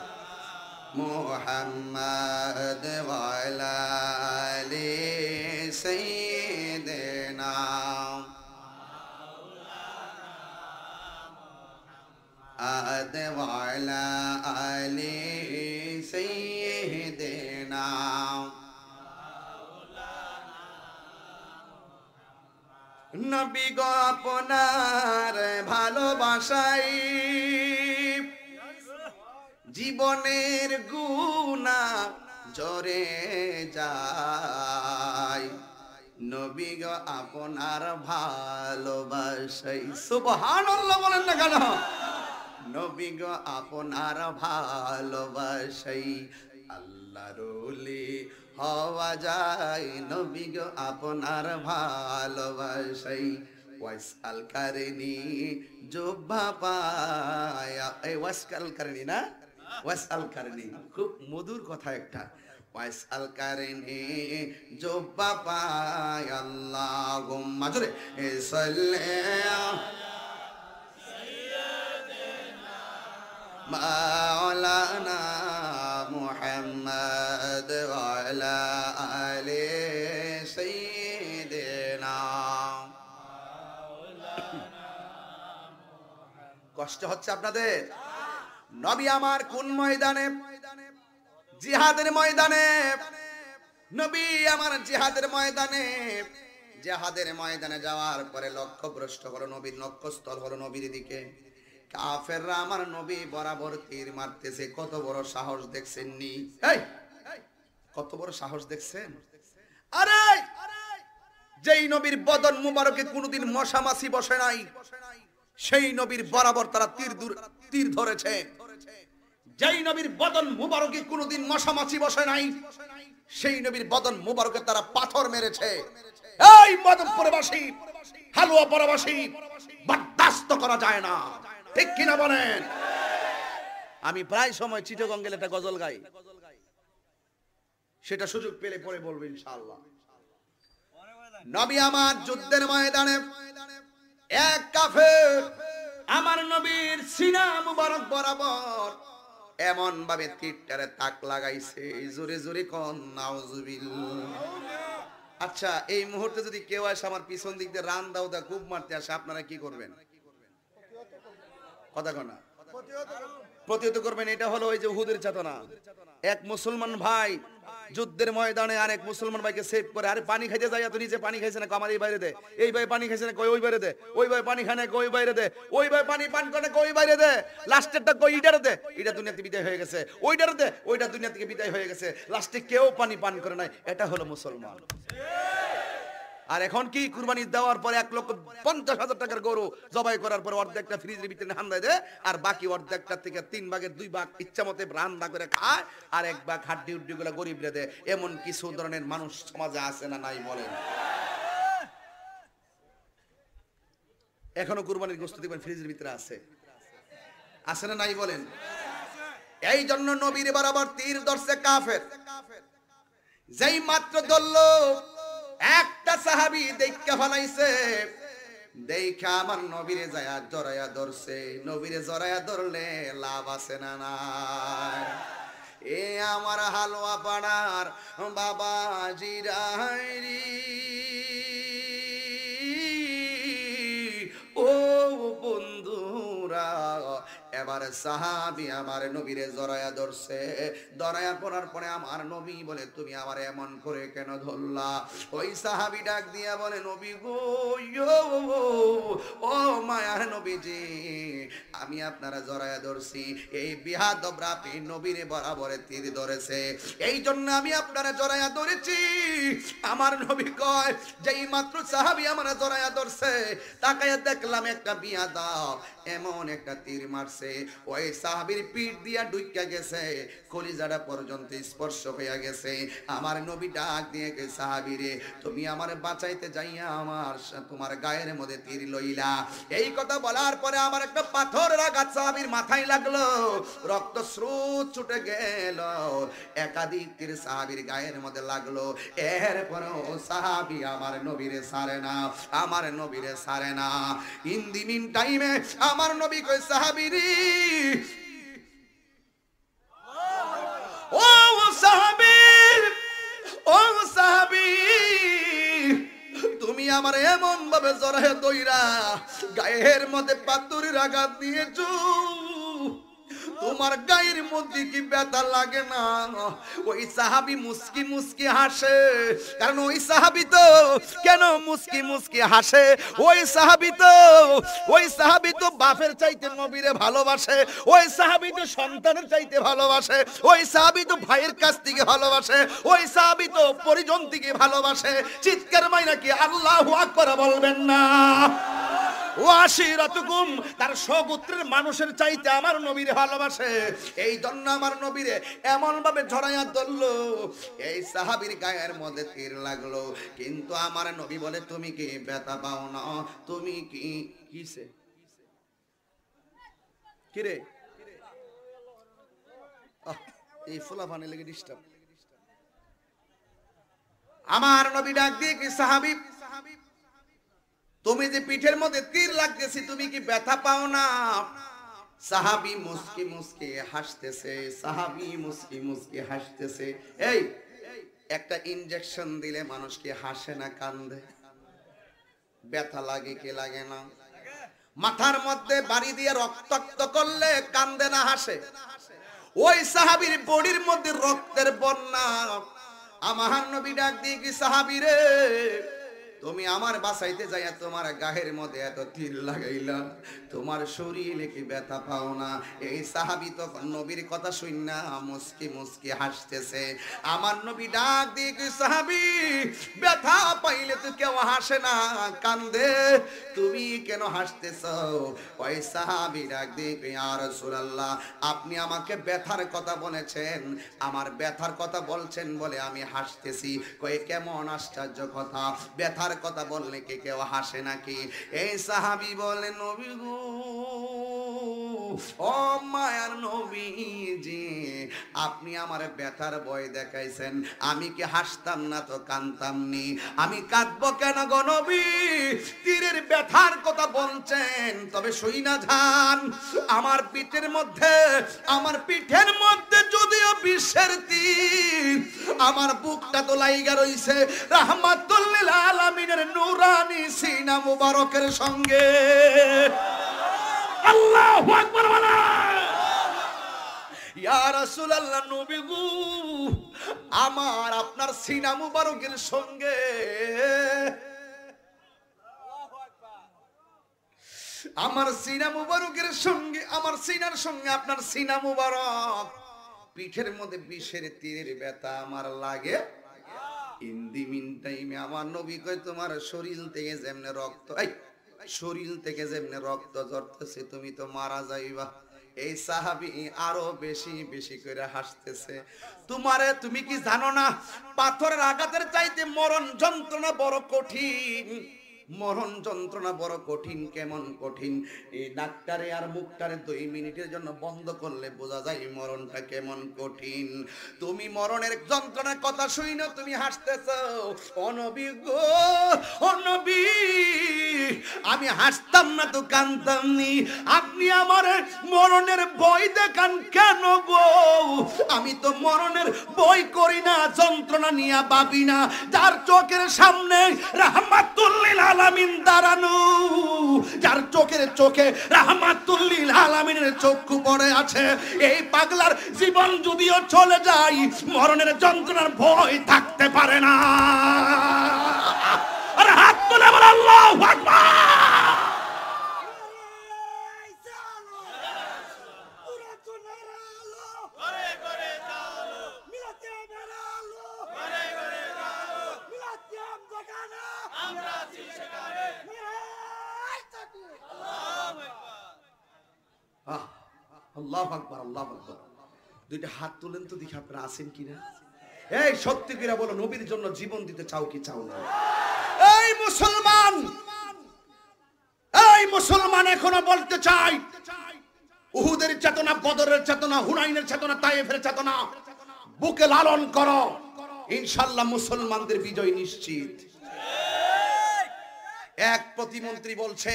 মুহাম্মদ ওয়া আলা আলি সাইয়্যিদিনা আদে ওয়ালা আলি সাইয়্যিদিনা। নবী গো আপনার ভালোবাসাই জীবনের গুনাহ ঝরে যায়। নবী গো আপনার ভালোবাসাই, সুবহানাল্লাহ বলেন না কেন? নবী গো আপনার ভালোবাসাই আল্লাহর ওলি হওয়া যায়। নবী গো আপনার ভালোবাসাই ওয়াসআল কারনি জুব্বা পায়া। এই ওয়াসআল কারনি না, ওয়াসআল কারনি খুব মধুর কথা একটা। ওয়াসআল কারনি জুব্বা পায়া। আল্লাহুম্মা জোরে সাল্লি মাওলানা মুহাম্মদ ওয়া আলা আলি সাইয়্যিদিনা। কষ্ট হচ্ছে আপনাদের? নবী আমার কোন ময়দানে? জিহাদের ময়দানে। নবী আমার জিহাদের ময়দানে। জিহাদের ময়দানে যাওয়ার পরে লক্ষ্যভ্রষ্ট হলো নবীর, লক্ষ্যস্থল হলো নবীর দিকে। কাফেররা আমার নবী বরাবর তীর মারতেছে। কত বড় সাহস দেখছেন নি? এই কত বড় সাহস দেখছেন? আরে যেই নবীর বদন মুবারকে কোনদিন মশা মাছি বসে নাই, সেই নবীর বরাবর তারা তীর ধরেছে। যেই নবীর বদন মুবারকে কোনদিন মশা মাছি বসে নাই, সেই নবীর বদন মুবারকে তারা পাথর মেরেছে। এই মদনপুরবাসী, হালুয়া পরবাসী, বরদাস্ত করা যায় না, ঠিক কিনা বলেন? আমি প্রায় সময় চিটাগং গেলে একটা গজল গাই। সেটা সুযোগ পেলে পরে বলবো ইনশাআল্লাহ। নবী আমার যুদ্ধের ময়দানে এক কাফের আমার নবীর সিনা মুবারক বরাবর এমন ভাবে তীরটারে তাক লাগাইছে, জোরে জোরে কোন নাউজুবিল্লাহ। আচ্ছা, এই মুহূর্তে যদি কেউ আসে আমার পিছন দিক দিয়ে রান দাও দা খুব মারতে আসে, আপনারা কি করবেন? কথা কনা প্রতিহত করবেন। এটা হলো ওই যে উহুদের চেতনা। এক মুসলমান ভাই যুদ্ধের ময়দানে আরেক মুসলমান ভাইকে সেভ করে, আরে পানি খাইতে যাই তো নিচে পানি খাইছে না, আমার এই বাইরে দে, এই ভাই পানি খাইছে না, কই ওই বাইরে দে, ওই ভাই পানি খায় না, কই বাইরে দে, ওই ভাই পানি পান করে কই বাইরে দে, লাস্টেরটা কই ইটারে দে, এটা দুনিয়া থেকে বিদায় হয়ে গেছে, ওইটারে দে, ওইটা দুনিয়া থেকে বিদায় হয়ে গেছে, লাস্টে কেউ পানি পান করে নাই। এটা হলো মুসলমান। আর এখন কি কুরবানি দেওয়ার পরে 1,50,000 টাকার গরু জবাই করার পরে অর্ধেকটা ফ্রিজের ভিতরে হান্দায় দেয়, আর বাকি অর্ধেকটা থেকে 3 ভাগের 2 ভাগ ইচ্ছা মতে রান্না করে খায়, আর 1 ভাগ হাড্ডি উড্ডি গুলো গরিবরে দেয়। এমন কিছু ধরনের মানুষ সমাজে আছে না নাই বলেন? এখনো কুরবানির গোশত দেখবেন ফ্রিজের ভিতরে আছে না নাই বলেন? এই জন্য নবীর বরাবর তীর ধরছে কাফের। যেই মাত্র ধরল, একটা সাহাবী দেখা ফলাইছে, দেখা আমার নবীরে যায়া জড়ায়া ধরছে। নবীরে জড়ায়া ধরলে লাভ আছে না নাই? এ আমার হালুয়া পাড়ার বাবা জিরাইরি, ও বন্ধুরা, এবার সাহাবী আমার নবীরে জড়ায়া ধরছে। ধরায়া পড়ার পরে আমার নবী বলে, তুমি আমার এমন করে কেন ধরলা? ওই সাহাবী ডাক দিয়া বলে, নবী গো, ও মায়ার নবীজি, আমি আপনারা জড়ায়া ধরছি, এই বিহাদবরা আপনি নবীরে বরাবরে তীর ধরেছে, এই জন্য আমি আপনারা জড়ায়া ধরেছি। আমার নবী কয়, যেই মাত্র সাহাবী আমার জড়ায়া ধরছে, তাকায়া দেখলাম একটা বিয়াদব এমন একটা তীর মারছে, ওই সাহাবীর পিঠ দিয়া ঢুইকা গেছে, কলিজাটা পর্যন্ত স্পর্শ হইয়া গেছে। আমার নবী ডাক দিয়ে কে, সাহাবীরে, তুমি আমার বাঁচাইতে যাইয়া আমার তোমার গায়ের মধ্যে তীর লইলা। এই কথা বলার পরে আমার একটা পাথরের আঘাত সাহাবীর মাথায় লাগলো, রক্ত স্রোত ছুটে গেল, একাধিক তীর সাহাবীর গায়ের মধ্যে লাগলো। এরপরেও সাহাবী আমার নবীরে ছাড়ে না, আমার নবীরে ছাড়ে না। ইন দি মিন টাইমে আমার নবী কই, সাহাবীরে, ও সাহাবী, ও সাহাবী, তুমি আমার এমন ভাবে জড়ায় দইরা গায়ের মধ্যে পাথরের আঘাত দিয়েছো, তোমার গায়ের মধ্যে কি ব্যথা লাগে না? ওই সাহাবী মুস্কি মুস্কি হাসে, কারণ ওই সাহাবী তো কেন মুস্কি মুস্কি হাসে? ওই সাহাবী তো বাপের চাইতে নবীরে ভালোবাসে, ওই সাহাবী তো সন্তানের চাইতে ভালোবাসে, ওই সাহাবী তো ভাইয়ের কাছ থেকে ভালোবাসে, ওই সাহাবী তো পরিজন থেকে ভালোবাসে। চিৎকার মাইনা কি আল্লাহু আকবার বলবেন না? ওয়াশিরাতুকুম, তার সগোত্রের মানুষের চাইতে আমার নবীরে ভালোবাসে। এই জন্য আমার নবীরে এমন ভাবে জড়াইয়া ধরলো, এই সাহাবীর গায়ের মধ্যে তীর লাগলো। কিন্তু আমার নবী বলে, তুমি কি ব্যথা পাও না? তুমি কি কিসে কিরে এই ফুলা ফানে লেগে ডিস্টার্ব। আমার নবী ডাক দিয়ে কি, সাহাবী, তুমি যে পিঠের মধ্যে তীর লাগতেছে, তুমি কি ব্যথা পাও না? সাহাবী মুস্কি মুস্কি হাসতেছে, সাহাবী মুস্কি মুস্কি হাসতেছে। এই একটা ইনজেকশন দিলে মানুষ কি হাসে না কান্দে? ব্যথা লাগে কি লাগে না? মাথার মধ্যে বাড়ি দিয়ে রক্তাক্ত করলে কান্দে না হাসে? ওই সাহাবীর বডির মধ্যে রক্তের বন্যা। আমার নবী ডাক দিয়ে কি, সাহাবী রে, তুমি আমার বাঁচাইতে যাইয়া তোমার গায়ের মধ্যে এত তীর লাগাইলা, তোমার শরীরে কি ব্যথা পাও না? এই সাহাবী তখন নবীর কথা শুননা মুস্কি মুস্কি হাসতেছে। আমার নবী ডাক দিয়ে কি, সাহাবী, ব্যথা পাইলে তো কেউ হাসে না, কান্দে, তুমি কেন হাসতেছো? ওই সাহাবী ডাক দিয়ে কি, ইয়া রাসূলুল্লাহ, আপনি আমাকে ব্যথার কথা বলেছেন, আমার ব্যথার কথা বলছেন বলে আমি হাসতেছি। কই, কেমন আশ্চর্য কথা, ব্যথার কথা বললে কি কেউ হাসে নাকি? এই সাহাবী বলে, নবী গো, ও মায়ার নবীজি, আপনি আমার ব্যথার ভয় দেখাইছেন, আমি কি হাসতাম না তো কাঁদতাম নি? আমি কাঁদবো কেন গো নবী? তীরের ব্যথার কথা বলছেন, তবে শুই না যান, আমার পিঠের মধ্যে যদিও বিশ্বের তীর, আমার বুকটা তো লাইগা রইছে রাহমাতুল লিল আলামিনের নূরানি সিনা মুবারকের সঙ্গে। আল্লাহু আকবার বলা। ইয়া রাসূলুল্লাহ, নবী গো, আমার আপনার সিনা মুবারকের সঙ্গে আমার সিনার সঙ্গে আপনার সিনা মুবারক, পিঠের মধ্যে বিষের তীরের ব্যথা আমার লাগে। ইন দি মিন টাইমে আমার নবী কয়, তোমার শরীর থেকে যেমনে রক্ত ঝরতেছে, তুমি তো মারা যাইবা। এই সাহাবী আরো বেশি বেশি করে হাসতেছে। তুমি কি জানো না, পাথরের আঘাতের চাইতে মরণ যন্ত্রণা বড় কঠিন। মরণ যন্ত্রণা বড় কঠিন। কেমন কঠিন? এই নাকটারে আর মুখটারে 2 মিনিটের জন্য বন্ধ করলে বোঝা যায় মরণটা কেমন কঠিন। তুমি মরণের যন্ত্রণার কথা শুই না তুমি হাসতেছো। ও নবী গো, ও নবী, আমি হাসতাম না তো কাঁদতাম নি, আপনি আমার মরণের ভয় দেখান কেন গো? আমি তো মরণের ভয় করি না, যন্ত্রণা নিয়ে ভাবি না। যার চোখের সামনে রাহমাতুল লিল আলামিন দাঁড়ানো, যার চোখে রাহমাতুল লিল আলামিনের চক্ষু পড়ে আছে, এই পাগলার জীবন যদিও চলে যায়, মরণের যন্ত্রণার ভয় থাকতে পারে না। আর হাত তুলে বল আল্লাহু আকবার। আল্লাহু আকবার, আল্লাহু আকবার। দুইটা হাত তুলেন তো দেখি আপনারা আছেন কিনা। এই সত্যি করে বলো, নবীর জন্য জীবন দিতে চাও কি চাও না? এই মুসলমান এখনো বলতে চাই, উহুদের চেতনা, বদরের চেতনা, হুনাইনের চেতনা, তায়েফের চেতনা বুকে লালন করো, ইনশাআল্লাহ মুসলমানদের বিজয় নিশ্চিত। এক প্রতিমন্ত্রী বলছে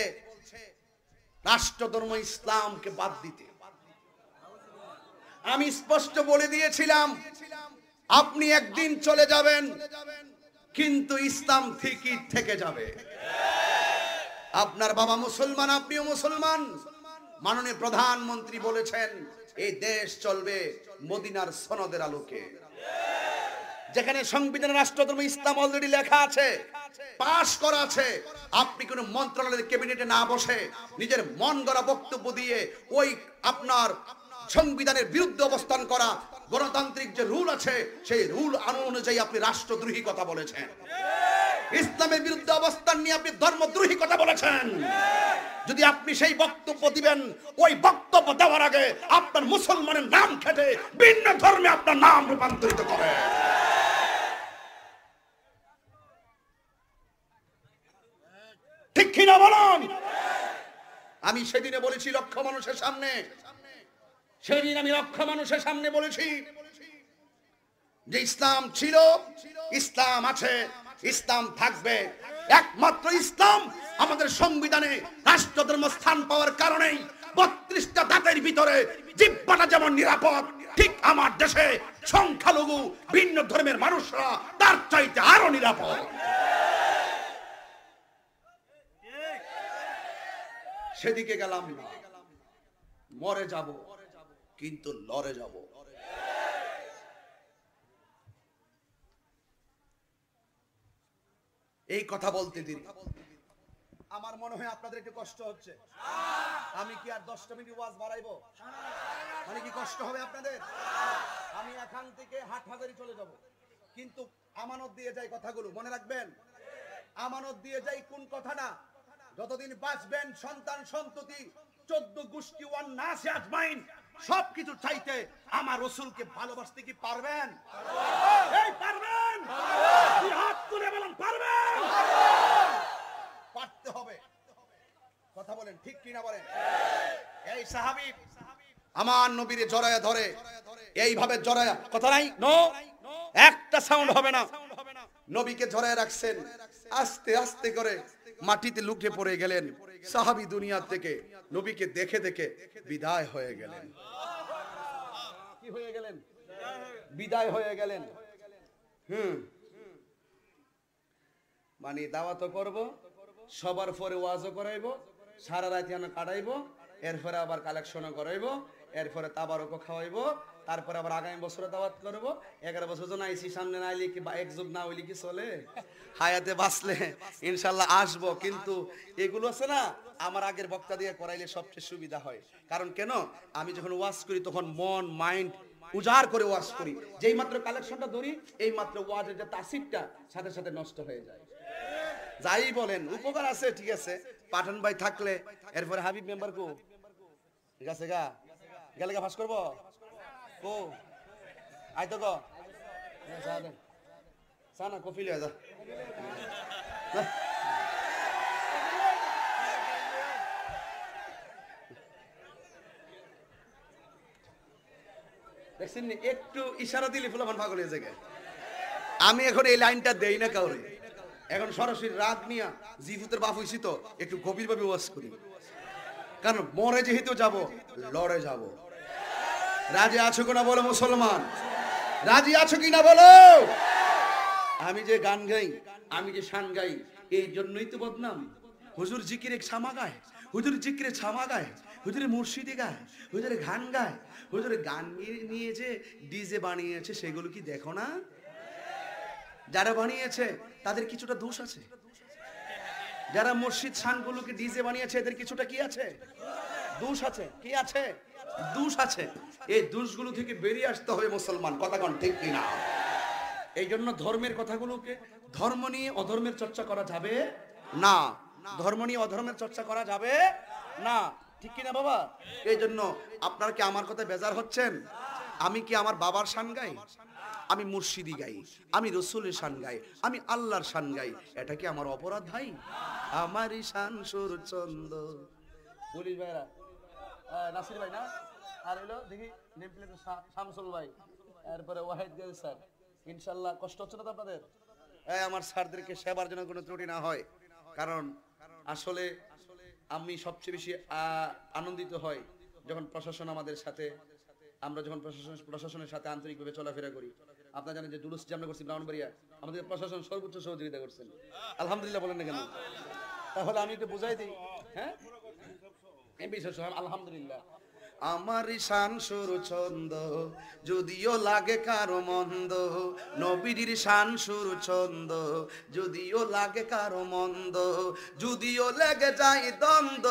রাষ্ট্রধর্ম ইসলামকে বাদ দিতে। আমি স্পষ্ট বলে দিয়েছিলাম, আপনি একদিন চলে যাবেন, কিন্তু ইসলাম ঠিকই থেকে যাবে। আপনার বাবা মুসলমান, আপনিও মুসলমান। মাননীয় প্রধানমন্ত্রী বলেছেন এই দেশ চলবে মদিনার সনদের আলোকে। যেখানে সংবিধানে রাষ্ট্রধর্ম ইসলাম অলরেডি লেখা আছে, পাশ করা আছে। আপনি কোন মন্ত্রণালয়ের ক্যাবিনেটে না বসে নিজের মন গড়া বক্তব্য দিয়ে ওই আপনার সংবিধানের বিরুদ্ধে অবস্থান করা, গণতান্ত্রিক যে রুল আছে সেই রুল অনুযায়ী আপনি রাষ্ট্রদ্রোহী কথা বলেছেন। ইসলামের বিরুদ্ধে অবস্থান নিয়ে আপনি ধর্মদ্রোহী কথা বলেছেন। যদি আপনি সেই বক্তব্য দিবেন, ওই বক্তব্য দেওয়ার আগে আপনার মুসলমানের নাম খেটে ভিন্ন ধর্মে আপনার নাম রূপান্তরিত করে। ঠিক কিনা বলুন? আমি সেদিনে বলেছি লক্ষ মানুষের সামনে, সেদিন আমি লক্ষ মানুষের সামনে বলেছি যে ইসলাম ছিল, ইসলাম আছে, ইসলাম থাকবে। একমাত্র ইসলাম আমাদের সংবিধানে রাষ্ট্রধর্ম স্থান পাওয়ার কারণেই 32টা দাঁতের ভিতরে জিহ্বাটা যেমন নিরাপদ, ঠিক আমার দেশে সংখ্যালঘু ভিন্ন ধর্মের মানুষরা তার চাইতে আরো নিরাপদ। সেদিকে গেলাম না, মরে যাব কিন্তু লড়ে যাব। এই কথা বলতে দিন, আমার মনে হয় আপনাদের একটু কষ্ট হচ্ছে। আমি কি আর 10টা মিনিট ওয়াজ বাড়াইবো? মানে কি কষ্ট হবে আপনাদের? আমি এখান থেকে হাটহাজারি চলে যাব, কিন্তু আমানত দিয়ে যাই কথাগুলো মনে রাখবেন। আমানত দিয়ে যাই কোন কথা না, যতদিন বাঁচবেন সন্তান সন্ততি 14 গোষ্ঠী ওয়ান নাসে আজমাইন সবকিছু চাইতে আমার রাসূলকে ভালোবাসতে কি পারবেন? এই পারবেন? দুই হাত তুলে বলেন পারবেন? পারতে হবে। কথা বলেন ঠিক কি না বলেন? এই সাহাবী আমার নবীরে জড়ায়া ধরে, এইভাবে জড়ায়া, কথা নাই, নো, একটা সাউন্ড হবে না। নবীকে জড়ায়া রাখছেন, আস্তে আস্তে করে মাটিতে লুটে পড়ে গেলেন। সাহাবী দুনিয়া থেকে নবীকে দেখে দেখে বিদায় হয়ে গেলেন। কি হয়ে গেলেন? বিদায় হয়ে গেলেন। মানে দাওয়াতও করব, সবার পরে ওয়াজও করাইবো, সারা রাত আমরা কাটাইবো, এরপরে আবার কালেকশনও করাইবো, এরপরে তাবারকও খাওয়াইবো, তারপরে আবার আগামী বছরে দাওয়াত করবো। 11 বছর জন আইসি, সামনে না আইলে কি, এক যুগ না হইলে কি চলে? হায়াতে বাঁচলে ইনশাল্লাহ আসবো। কিন্তু এগুলো আছে না, আমার আগের বক্তা দিয়ে করাইলে সবচেয়ে সুবিধা হয়। কারণ কেন, আমি যখন ওয়াজ করি তখন মন মাইন্ড উজাড় করে ওয়াজ করি। যেই মাত্র কালেকশনটা ধরি, এই মাত্র ওয়াজের যে তাসিরটা সাথে সাথে নষ্ট হয়ে যায়। যাই বলেন, উপকার আছে, ঠিক আছে। পাঠান ভাই থাকলে, এরপরে হাবিব মেম্বার কো, ঠিক আছে গা, গেলে গা ফাঁস করবো কো, আইতো গো, চা না কফি লিয়ে যা। দেখছেন, একটু ইশারা দিলে ফুলাফান পাগল হয়ে যায়। আমি এখন এই লাইনটা দেই না কাউরে, এখন সরাসরি রাগ নিয়া জিফুতের বাপ হইছি তো একটু গভীরভাবে ওয়াজ করি। কারণ মরে যেহেতু যাব, লড়ে যাব। রাজি আছো কিনা বলো মুসলমান? রাজি আছো কিনা বলো? আমি যে গান গাই, আমি যে শান গাই, এই জন্যই তো বদনাম। হুজুর জিকিরে ছামা গায়, হুজুর জিকিরে ছামা গায়, হুজুরে মুর্শিদি গায়, হুজুরে গান গায়। হুজুরে গান নিয়ে যে ডিজে বানিয়েছে, সেগুলো কি দেখো না? যারা বানিয়েছে তাদের কিছুটা দোষ আছে। যারা মসজিদ শানগুলোকে ডিজে বানিয়েছে, এদের কিছুটা কি আছে? দোষ আছে। কি আছে? দোষ আছে। এই দোষগুলো থেকে বেরিয়ে আসতে হবে মুসলমান, কথা কোন ঠিক কিনা? এই জন্য ধর্মের কথাগুলোকে, ধর্ম নিয়ে অধর্মের চর্চা করা যাবে না, ধর্ম নিয়ে অধর্মের চর্চা করা যাবে না, ঠিক কিনা বাবা? এই জন্য আপনারা কি আমার কথা বেজার হচ্ছেন? আমি কি আমার বাবার শান গাই? আমি মুর্শিদি গাই, আমি রসুলের শান গাই, আমি আল্লাহর শান গাই। এটা কি আমার অপরাধ ভাই? আমারই শান সুর চন্দ। পুলিশ ভাইরা, নাসির ভাই না, আর হলো দেখি নেম প্লেট শামসুল ভাই, এরপরে ওয়াহিদ গাজী স্যার। ইনশাআল্লাহ কষ্ট হচ্ছে না তো আপনাদের? আমার স্যারদেরকে সেবার জন্য কোনো ত্রুটি না হয়। কারণ আসলে আমি সবচেয়ে বেশি আনন্দিত হই যখন প্রশাসন আমাদের সাথে, আমরা যখন প্রশাসনের সাথে আন্তরিকভাবে চলাফেরা করি। আপনারা জানেন যে জুলুস যে আমরা করছি ব্রাহ্মণবাড়িয়া, আমাদের প্রশাসন সর্বোচ্চ সহযোগিতা করছেন। আলহামদুলিল্লাহ বলেন না কেন? তাহলে আমি একটু বুঝাই দিই। হ্যাঁ, আলহামদুলিল্লাহ। আমার শান সুর ছন্দ, যদিও লাগে কারো মন্দ, নবীর শান সুর ছন্দ, যদিও লাগে কারো মন্দ, যদিও লেগে যায় দ্বন্দ্ব,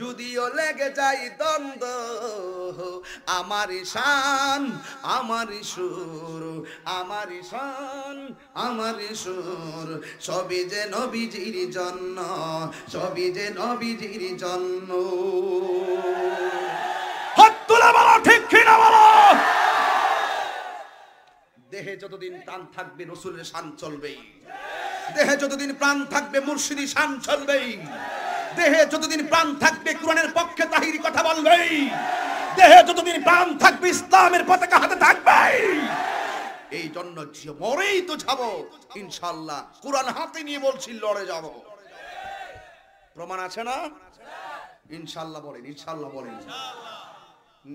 যদিও লেগে যায় দ্বন্দ্ব, আমার শান আমার সুর, আমার শান আমার সুর, সবই যে নবীজির জন্য, সবই যে নবীজির জন্য। দেহে যতদিন প্রাণ থাকবে রসুলের শান চলবেই, দেহে যতদিন প্রাণ থাকবে মুর্শিদি শান চলবেই, দেহে যতদিন প্রাণ থাকবে কোরআনের পক্ষে তাহিরি কথা বলবেই, দেহে যতদিন প্রাণ থাকবে ইসলামের পতাকা হাতে থাকবেই। এই জন্য মরেই তো যাব ইনশাআল্লাহ, কোরআন হাতে নিয়ে বলছি লড়ে যাব। প্রমাণ আছে না? ইনশাআল্লাহ বলেন, ইনশাআল্লাহ বলেন।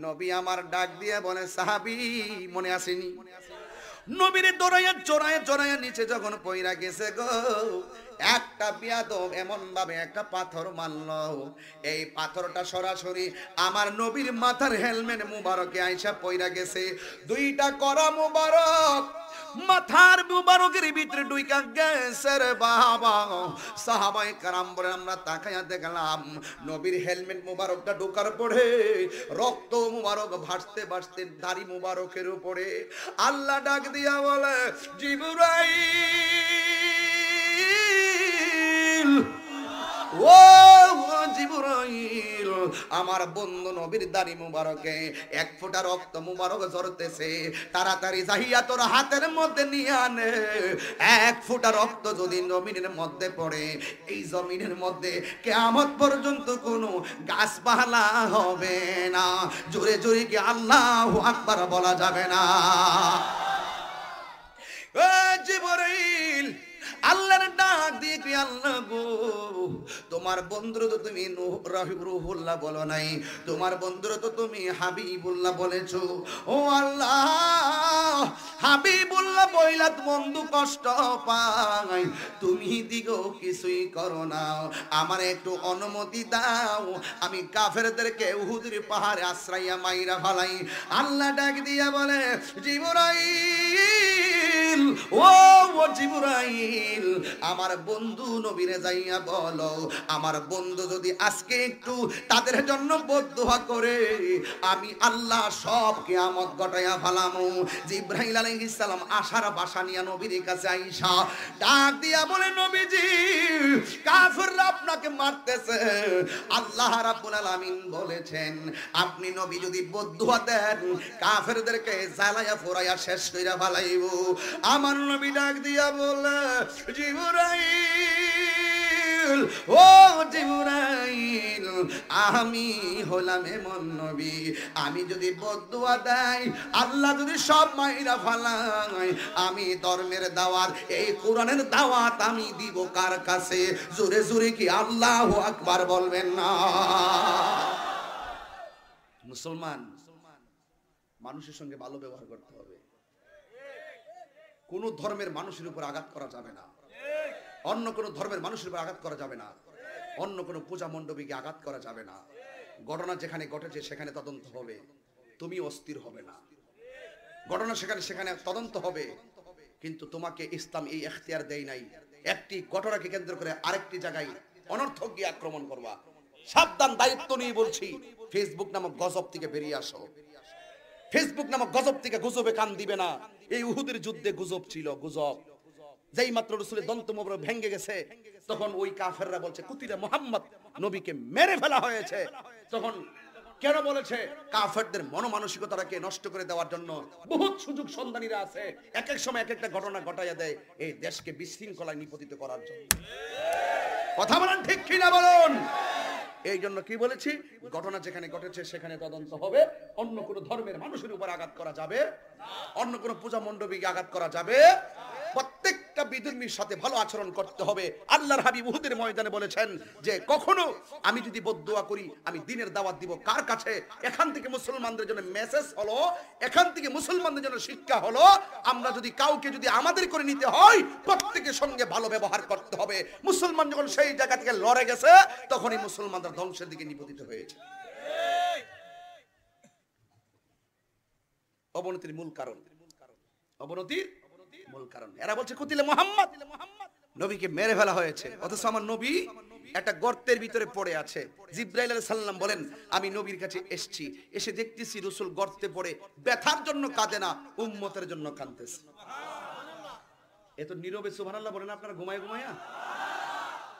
নবী আমার ডাক দিয়ে বলে, সাহাবী মনে আসেনি? নবীর দৌড়াইয়া চড়াইয়া চড়াইয়া নিচে যখন পইরা গেছে গো, একটা বিয়াদব এমন ভাবে একটা পাথর মারল, এই পাথরটা সরাসরি আমার নবীর মাথার হেলমেট মুবারকে আইসা পইরা গেছে। দুইটা করা মুবারক মাথার মুবারকের ভিতরে ঢুইকা গেছে রে বাবা। সাহাবায়ে কেরাম বলে, আমরা তাকাইয়া দেখলাম নবীর হেলমেট মুবারকটা ঢোকার পরে রক্ত মুবারক ভাসতে ভাসতে দাড়ি মুবারকের উপরে। আল্লাহ ডাক দিয়া বলে, জিবরাইল, ও জিবরাইল, আমার বন্ধু নবীর দাড়ি মুবারকে এক ফোঁটা রক্ত মুবারক ঝরতেছে, তাড়াতাড়ি যাইয়া তোর হাতের মধ্যে নিয়ে আনে। এক ফোঁটা রক্ত যদি জমিনের মধ্যে পড়ে, এই জমিনের মধ্যে কিয়ামত পর্যন্ত কোনো গাছপালা হবে না। জোরে জোরে কি আল্লাহু আকবার বলা যাবে না? ও জিবরাইল, আল্লাহর ডাক দিয়ে কি, আল্লাহ গো, তোমার বন্ধুর তো তুমি রুহুল্লাহ বলো নাই, তোমার বন্ধুর তো তুমি হাবিবুল্লাহ বলেছো। ও আল্লাহ, হাবিবুল্লাহ বইলা বন্ধু কষ্ট পায়, তুমি দিগো কিছুই করো না, আমার একটু অনুমতি দাও, আমি কাফেরদেরকে উহুদের পাহাড়ে আশ্রয়া মাইরা ফালাই। আল্লাহ ডাক দিয়া বলে, জিবরাইল, ও জিবরাইল, আমার বন্ধু নবীরে যাইয়া বলো, আমার বন্ধু যদি আজকে একটু তাদের জন্য বদদুয়া করে, আমি আল্লাহ সব কিয়ামত ঘটাইয়া ফেলামু। জিবরাইল আলাইহিস সালাম আশার বাসা নিয়া নবীর কাছে আইসা ডাক দিয়া বলে, নবীজি, কাফেররা আপনাকে মারতেছে, আল্লাহ রাব্বুল আলামিন বলেছেন আপনি নবী যদি বদদুয়া দেন, কাফেরদেরকে জ্বালায়া পোড়াইয়া শেষ কইরা ফেলাইব। আমার নবী ডাক দিয়া বলে, জিবরাইল, ও জিবরাইল, আমি হলাম এমন নবী, আমি যদি বদদুয়া দেই, আল্লাহ যদি সব মাইরা ফালায়, আমি ধর্মের দাওয়াত, এই কোরআনের দাওয়াত আমি দিব কার কাছে? জোরে জোরে কি আল্লাহু আকবার বলবেন না? মুসলমান মানুষের সঙ্গে ভালো ব্যবহার করতে হবে, কোন ধর্মের মানুষের উপর আঘাত করা যাবে না, অন্য কোন ধর্মের মানুষের উপর আঘাত করা যাবে না, অন্য কোন পূজা মণ্ডপীকে আঘাত করা যাবে না। ঘটনা যেখানে ঘটেছে সেখানে তদন্ত হবে, তুমি অস্থির হবে না। ঘটনা সেখানে সেখানে তদন্ত হবে, কিন্তু তোমাকে ইসলাম এই এখতিয়ার দেয় নাই একটি ঘটনাকে কেন্দ্র করে আরেকটি জায়গায় অনর্থক গিয়ে আক্রমণ করবা। সাবধান, দায়িত্ব নিয়ে বলছি, ফেসবুক নামক গজব থেকে বেরিয়ে আসো। ফেসবুক নামক গজব থেকে গুজবে কান দিবে না। এই উহুদের যুদ্ধে গুজব ছিল, গুজব। যেই মাত্র রাসূলের দন্ত মোবারক ভেঙে গেছে, তখন ওই কাফেররা বলছে কুতিলা মুহাম্মদ, নবীকে মেরে ফেলা হয়েছে। তখন কেন বলেছে? কাফেরদের মনোমানসিকতাকে নষ্ট করে দেওয়ার জন্য বহুত সুযোগ সন্ধানীরা আছে, এক এক সময় এক একটা ঘটনা ঘটাইয়া দেয় এই দেশকে বিশৃঙ্খলায় নিপতিত করার জন্য। কথা বলেন ঠিক কিনা বলুন? এই জন্য কি বলেছি, ঘটনা যেখানে ঘটেছে সেখানে তদন্ত হবে, অন্য কোন ধর্মের মানুষের উপর আঘাত করা যাবে, অন্য কোন পূজা মণ্ডপীকে আঘাত করা যাবে। প্রত্যেকটা বিধর্মীর সাথে ভালো আচরণ করতে হবে। আল্লাহর হাবিব উহুদের ময়দানে বলেছেন যে কখনো আমি যদি বদদুয়া করি, আমি দ্বীনের দাওয়াত দিব কার কাছে? এখান থেকে মুসলমানদের জন্য মেসেজ হলো, এখান থেকে মুসলমানদের জন্য শিক্ষা হলো, আমরা যদি কাউকে যদি আমাদের করে নিতে হয়, প্রত্যেকের সঙ্গে ভালো ব্যবহার করতে হবে। মুসলমান যখন সেই জায়গা থেকে লড়ে গেছে, তখনই মুসলমানরা ধ্বংসের দিকে নিপতিত হয়েছে। অবনতির মূল কারণ, অবনতির মূল কারণ এরা বলছে কুতিলে মুহাম্মদ, নবীকে মেরে ফেলা হয়েছে, অথচ আমার নবী একটা গর্তের ভিতরে পড়ে আছে। জিবরাইল আলাইহিস সালাম বলেন, আমি নবীর কাছে এসেছি, এসে দেখতেছি রাসূল গর্তে পড়ে ব্যথার জন্য কাঁদে না, উম্মতের জন্য কাঁদতেছে। এত নীরবে সুবহানাল্লাহ বলেন আপনারা ঘুমায় ঘুমায়া?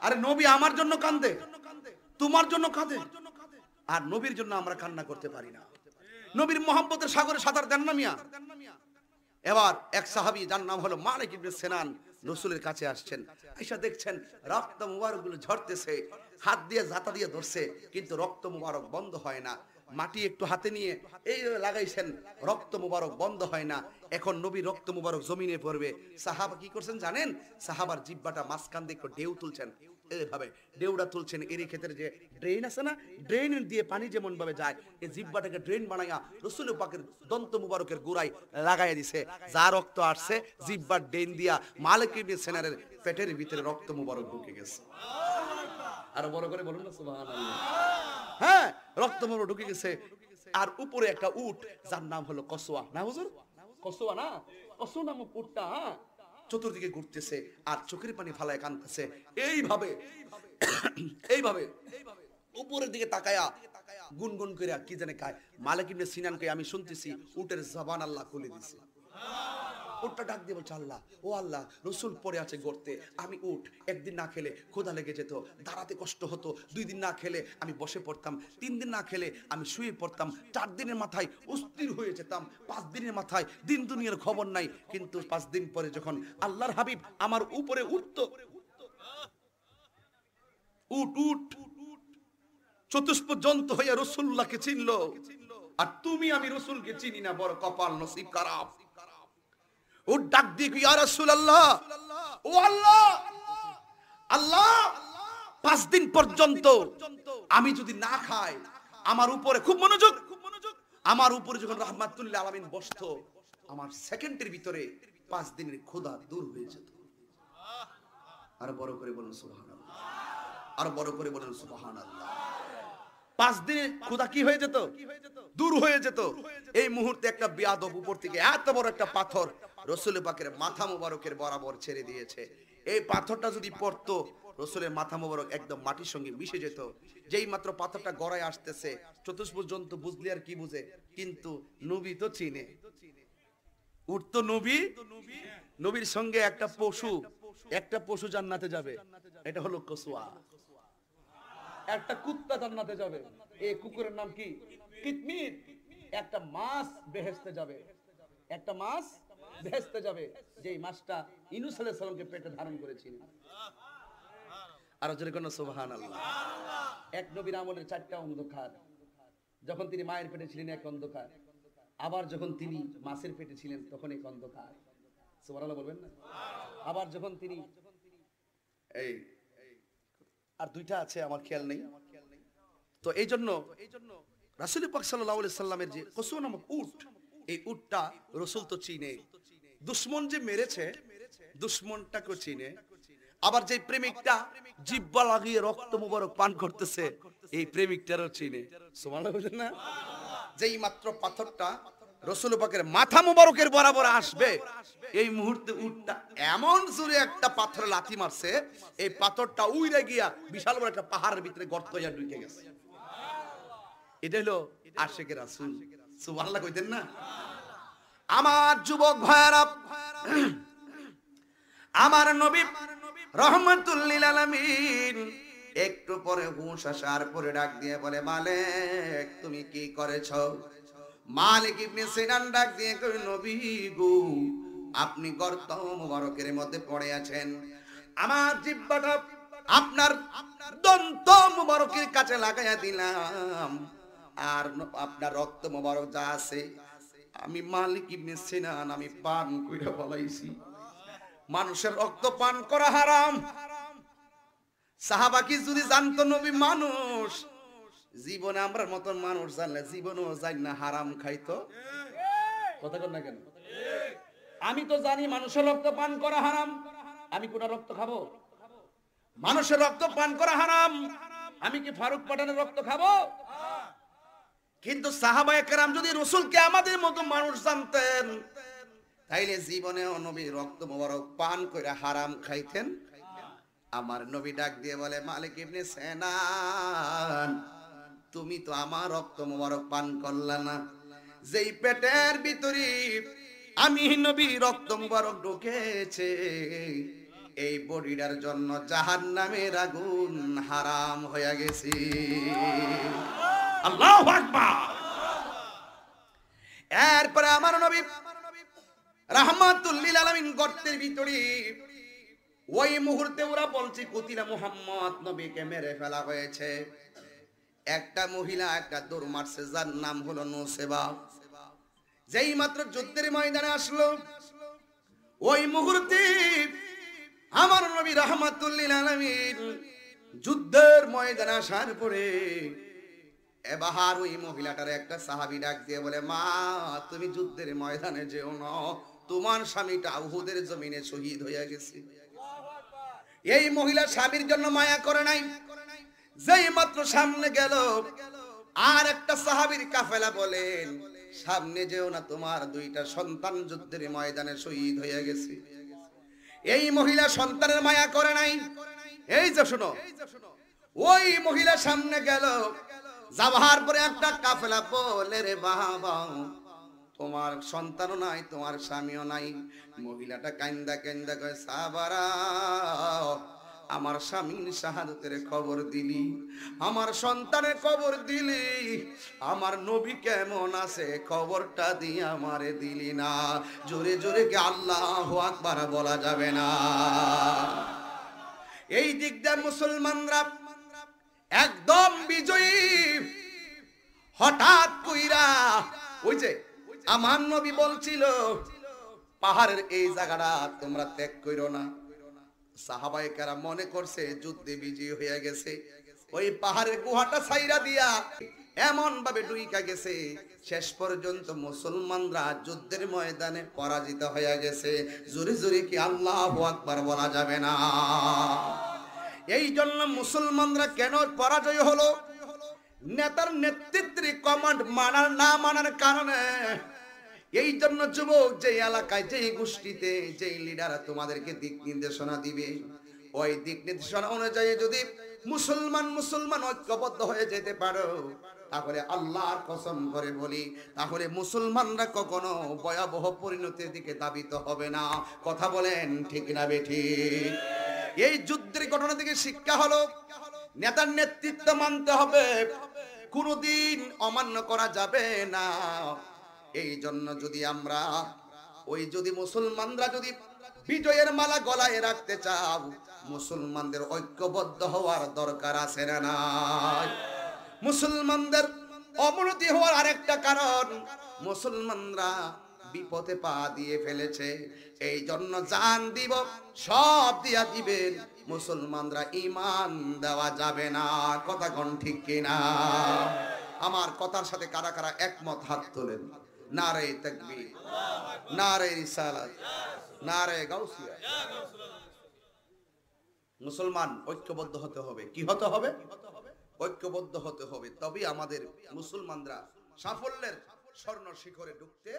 আরে নবী আমার জন্য কাঁদে, তোমার জন্য কাঁদে, আর নবীর জন্য আমরা কান্না করতে পারি না। নবীর মহব্বতের সাগরে সাঁতার দেন না মিয়া। এবার এক সাহাবী যার নাম হলো মালিক ইবনে সিনান রাসূলের কাছে আসছেন, আয়েশা দেখছেন রক্ত মুবারকগুলো ঝরতেছে, হাত দিয়ে জাতা দিয়ে ধরছে, কিন্তু রক্ত মুবারক বন্ধ হয় না। মাটি একটু হাতে নিয়ে এই লাগাইছেন, রক্ত মুবারক বন্ধ হয় না। এখন নবী রক্ত মুবারক জমিনে পড়বে, সাহাবা কি করছেন জানেন? সাহাবার জিহ্বাটা মাঝখান দিয়ে একটু ঢেউ তুলছেন, এইভাবে ঢেউটা তুলছেন। এরই ক্ষেত্রে যে ড্রেন আছে না, ড্রেন দিয়ে পানি যেমন ভাবে যায়, এই জিহ্বাটাকে ড্রেন বানাইয়া রাসূল পাকের দন্ত মুবারকের গোড়ায় লাগাইয়া দিছে। যা রক্ত আসছে জিহ্বার ড্রেন দিয়া মালিক ইবনে সিনানের পেটের ভিতরে রক্ত মুবারক ঢুকে গেছে। আর বড় করে বলুন না সুবহানাল্লাহ। হ্যাঁ, রক্ত মুবারক ঢুকে গেছে। আর উপরে একটা উট যার নাম হলো কসওয়া, না হুজুর? কসওয়া না, কসওয়া নামক উটটা চতুর্দিকে ঘুরতেছে আর চোখের পানি ফালায় কাঁদতেছে। এইভাবে এইভাবে উপরের দিকে তাকায়া গুনগুন করে কি জানে কায়। মালিক ইবনে সিনানকে আমি শুনতেছি উটের জবান আল্লাহ খুলে দিছে। উটটা ডাক দিয়ে বলছে, আল্লাহ, ও আল্লাহ, রসুল পড়ে আছে গর্তে, আমি উট একদিন না খেলে ক্ষুধা লেগে যেত, দাঁড়াতে কষ্ট হতো, 2 দিন না খেলে আমি বসে পড়তাম, 3 দিন না খেলে আমি শুয়ে পড়তাম, 4 দিনের মাথায় অস্থির হয়ে যেতাম, 5 দিনের মাথায় দিন দুনিয়ার খবর নাই। কিন্তু 5 দিন পরে যখন আল্লাহর হাবিব আমার উপরে উঠতো, উট উট চতুষ্পদন্ত হইয়া রাসূলুল্লাহকে চিনলো, আর তুমি আমি রাসূলকে চিনি না, বড় কপাল নসিব খারাপ। ও ডাক দিয়ে ইয়া রাসূলুল্লাহ, ও আল্লাহ, আল্লাহ 5 দিন পর্যন্ত আমি যদি না খাই, আমার উপরে খুব মনোযোগ, আমার উপরে যখন রাহমাতুল লিল আলামিন বসতো, আমার সেকেন্ডের ভিতরে 5 দিনের ক্ষুধা দূর হয়ে যেত। আর বড় করে বলুন সুবহানাল্লাহ, আর বড় করে বলুন সুবহানাল্লাহ। 5 দিনে ক্ষুধা কি হয়ে যেত? দূর হয়ে যেত। এই মুহূর্তে একটা বিয়াদব উপর থেকে এত বড় একটা পাথর রাসূল পাকের মাথা মোবারকের বরাবর ছেড়ে দিয়েছে। এই পাথরটা যদি পড়তো, রাসূলের মাথা মোবারক একদম মাটির সঙ্গে মিশে যেত। যেই মাত্র পাথরটা গড়ায় আসতেছে, চতুষ্পদ জন্তু বুঝলি আর কি বুঝে, কিন্তু নবী তো চিনে। উঠতো নবী, নবীর সঙ্গে একটা পশু জান্নাতে যাবে, এটা হলো কসওয়া। একটা কুত্তা জান্নাতে যাবে, এই কুকুরের নাম কি? কিতমির। একটা মাছ বেহেশতে যাবে, একটা মাছ বেহেশতে যাবে, যেই মাছটা ইউনূস আলাইহিস সালামকে পেটে ধারণ করেছিল। আর জোরে কোন সুবহানাল্লাহ। এক নবীর আমলের 4টা অন্ধকার। যখন তিনি মায়ের পেটে ছিলেন এক অন্ধকার, আবার যখন তিনি মাছের পেটে ছিলেন তখন এক অন্ধকার। সুবহানাল্লাহ বলবেন না? আবার যখন তিনি এই আর 2টা আছে আমার খেয়াল নেই। তো এই জন্য রাসূল পাক সাল্লাল্লাহু আলাইহি সাল্লামের যে কসওয়া নামক উট, এই উটটা রাসূল তো চিনে। দুশমন যে মেরেছে, দুশমনটাকে চিনে। আবার যে প্রেমিকটা জিহ্বা লাগিয়ে রক্ত মুবারক পান করতেছে, এই প্রেমিকটারও চিনে। সুবহানাল্লাহ বলেন না? যেই মাত্র পাথরটা রাসূল পাকের মাথা মুবারকের বরাবর আসবে, এই মুহূর্তে উটটা এমন জোরে একটা পাথরে লাথি মারছে, এই পাথরটা উইরে গিয়া বিশাল বড় একটা পাহাড়ের ভিতরে গর্ত হইয়া ঢুকে গেছে। এটা হলো আশিকে রাসূল। সুবহানাল্লাহ কইতেন না? আমার যুবক ভাইরা, আমার নবী রহমাতুল লিল আলামিন একটু পরে হুঁশ আসার পরে ডাক দিয়ে বলে, মালিক তুমি কি করেছো? মালিক ইবনে সিনান ডাক দিয়ে কই, নবী গো, আপনি গর্ত মুবারকের মধ্যে পড়ে আছেন, আমার জিহ্বাটা আপনার দন্ত মুবারকের কাছে লাগাইয়া দিলাম, আর আপনার রক্ত মুবারক যা আছে আমি মালিক ইবনে সিনান আমি পান কইরা বলাইছি। মানুষের রক্ত পান করা হারাম। সাহাবা কি যদি জানতো নবী মানুষ, জীবনে আমরার মতন মানুষ জানলে জীবনেও জান না হারাম খাইতো। কথা কর না কেন? আমি তো জানি মানুষের রক্ত পান করা হারাম, আমি কোন রক্ত খাবো? মানুষের রক্ত পান করা হারাম, আমি কি ফারুক পাঠানের রক্ত খাবো? কিন্তু সাহাবায়ে কেরাম যদি রাসূলকে আমাদের মতো মানুষ জানতেন, তাইলে জীবনেও নবীর রক্ত মোবারক পান করে হারাম খাইতেন। আমার নবী ডাক দিয়ে বলে, মালিক ইবনে সিনান তুমি তো আমার রক্ত মোবারক পান করলা না। যেই পেটের ভিতরে আমি নবী রক্ত মোবারক ঢুকেছে, এই বডিটার জন্য জাহান্নামের আগুন হারাম হয়ে গেছে। আল্লাহু আকবার। এরপরে আমার নবী রাহমাতুল লিল আলামিন গর্তের ভিতরে, ওই মুহূর্তে ওরা বলছে কুতিলা মুহাম্মদ, নবীকে মেরে ফেলা হয়েছে। একটা মহিলা একটা দৌড় মারছে, যার নাম হলো নুসেবা। যেই মাত্র যুদ্ধের ময়দানে আসলো, ওই মুহূর্তে আমার নবী রাহমাতুল লিল আলামিন যুদ্ধের ময়দানে আসার পরে এবার ওই মহিলাটার একটা সাহাবী ডাক দিয়ে বলে, মা তুমি যুদ্ধের ময়দানে যেও না, তোমার স্বামীটা উহুদের জমিনে শহীদ হয়ে গেছে। এই মহিলা স্বামীর জন্য মায়া করে নাই। যেই মাত্র সামনে গেল, আর একটা সাহাবীর কাফেলা বলেন, সামনে যেও না, তোমার 2টা সন্তান যুদ্ধের ময়দানে শহীদ হয়ে গেছে। এই মহিলা সন্তানের মায়া করে নাই। এই যে শোনো, ওই মহিলা সামনে গেল, যাওয়ার পরে একটা কাফেলা বলে, রে বাবা তোমার সন্তানও নাই, তোমার স্বামীও নাই। মহিলাটা কান্দা কান্দা কয়, সাহাবারা, আমার স্বামীর শাহাদাতের খবর দিলি, আমার সন্তানের খবর দিলি, আমার নবী কেমন আছে খবরটা দিয়ে আমারে দিলি না। জোরে জোরে কি আল্লাহু আকবার বলা যাবে না? এই দিক দিয়ে মুসলমানরা একদম বিজয়ী। হঠাৎ কইরা ওই যে আমার নবী বলছিল, পাহাড়ের এই জায়গাটা তোমরা ত্যাগ কইরো না। সাহাবায়ে কেরাম মনে করছে যুদ্ধে বিজয়ী হয়ে গেছে, ওই পাহাড়ের গুহাটা ছাইরা দিয়া এমন ভাবে ডুইকা গেছে, শেষ পর্যন্ত মুসলমানরা যুদ্ধের ময়দানে পরাজিত হয়ে গেছে। জোরে জোরে কি আল্লাহু আকবার বলা যাবে না? এই জন্য মুসলমানরা কেন পরাজয় হলো? নেতার নেতৃত্বে কমান্ড মানার না মানার কারণে। এই জন্য যুবক, যে এলাকায়, যে গোষ্ঠীতে, যে লিডার তোমাদেরকে দিক নির্দেশনা দিবে, ওই দিক নির্দেশনা অনুযায়ী যদি মুসলমান ঐক্যবদ্ধ হয়ে যেতে পারো, তাহলে আল্লাহর কসম করে বলি, তাহলে মুসলমানরা কখনো ভয়াবহ পরিণতির দিকে ধাবিত হবে না। কথা বলেন ঠিক না বেঠিক? এই যুদ্ধের ঘটনা থেকে শিক্ষা হলো, নেতার নেতৃত্ব মানতে হবে, কোনদিন অমান্য করা যাবে না। এই জন্য যদি আমরা যদি মুসলমানরা যদি বিজয়ের মালা গলায় রাখতে চাও, মুসলমানদের ঐক্যবদ্ধ হওয়ার দরকার আছে না নাই? মুসলমানদের অবনতি হওয়ার আরেকটা কারণ, মুসলমানরা বিপদে পা দিয়ে ফেলেছে। এই জন্য জান দিব, সব দিয়া দিবেন, মুসলমানরা ঈমান দেওয়া যাবে না। কথা কোন ঠিক কিনা? আমার কথার সাথে কারা কারা একমত হাত তোলেন। নারে তাকবীর, নারে রিসালাত, নারে গাউসিয়া। মুসলমান ঐক্যবদ্ধ হতে হবে। কি হতে হবে? ঐক্যবদ্ধ হতে হবে, তবেই আমাদের মুসলমানরা সাফল্যের স্বর্ণ শিখরে ঢুকতে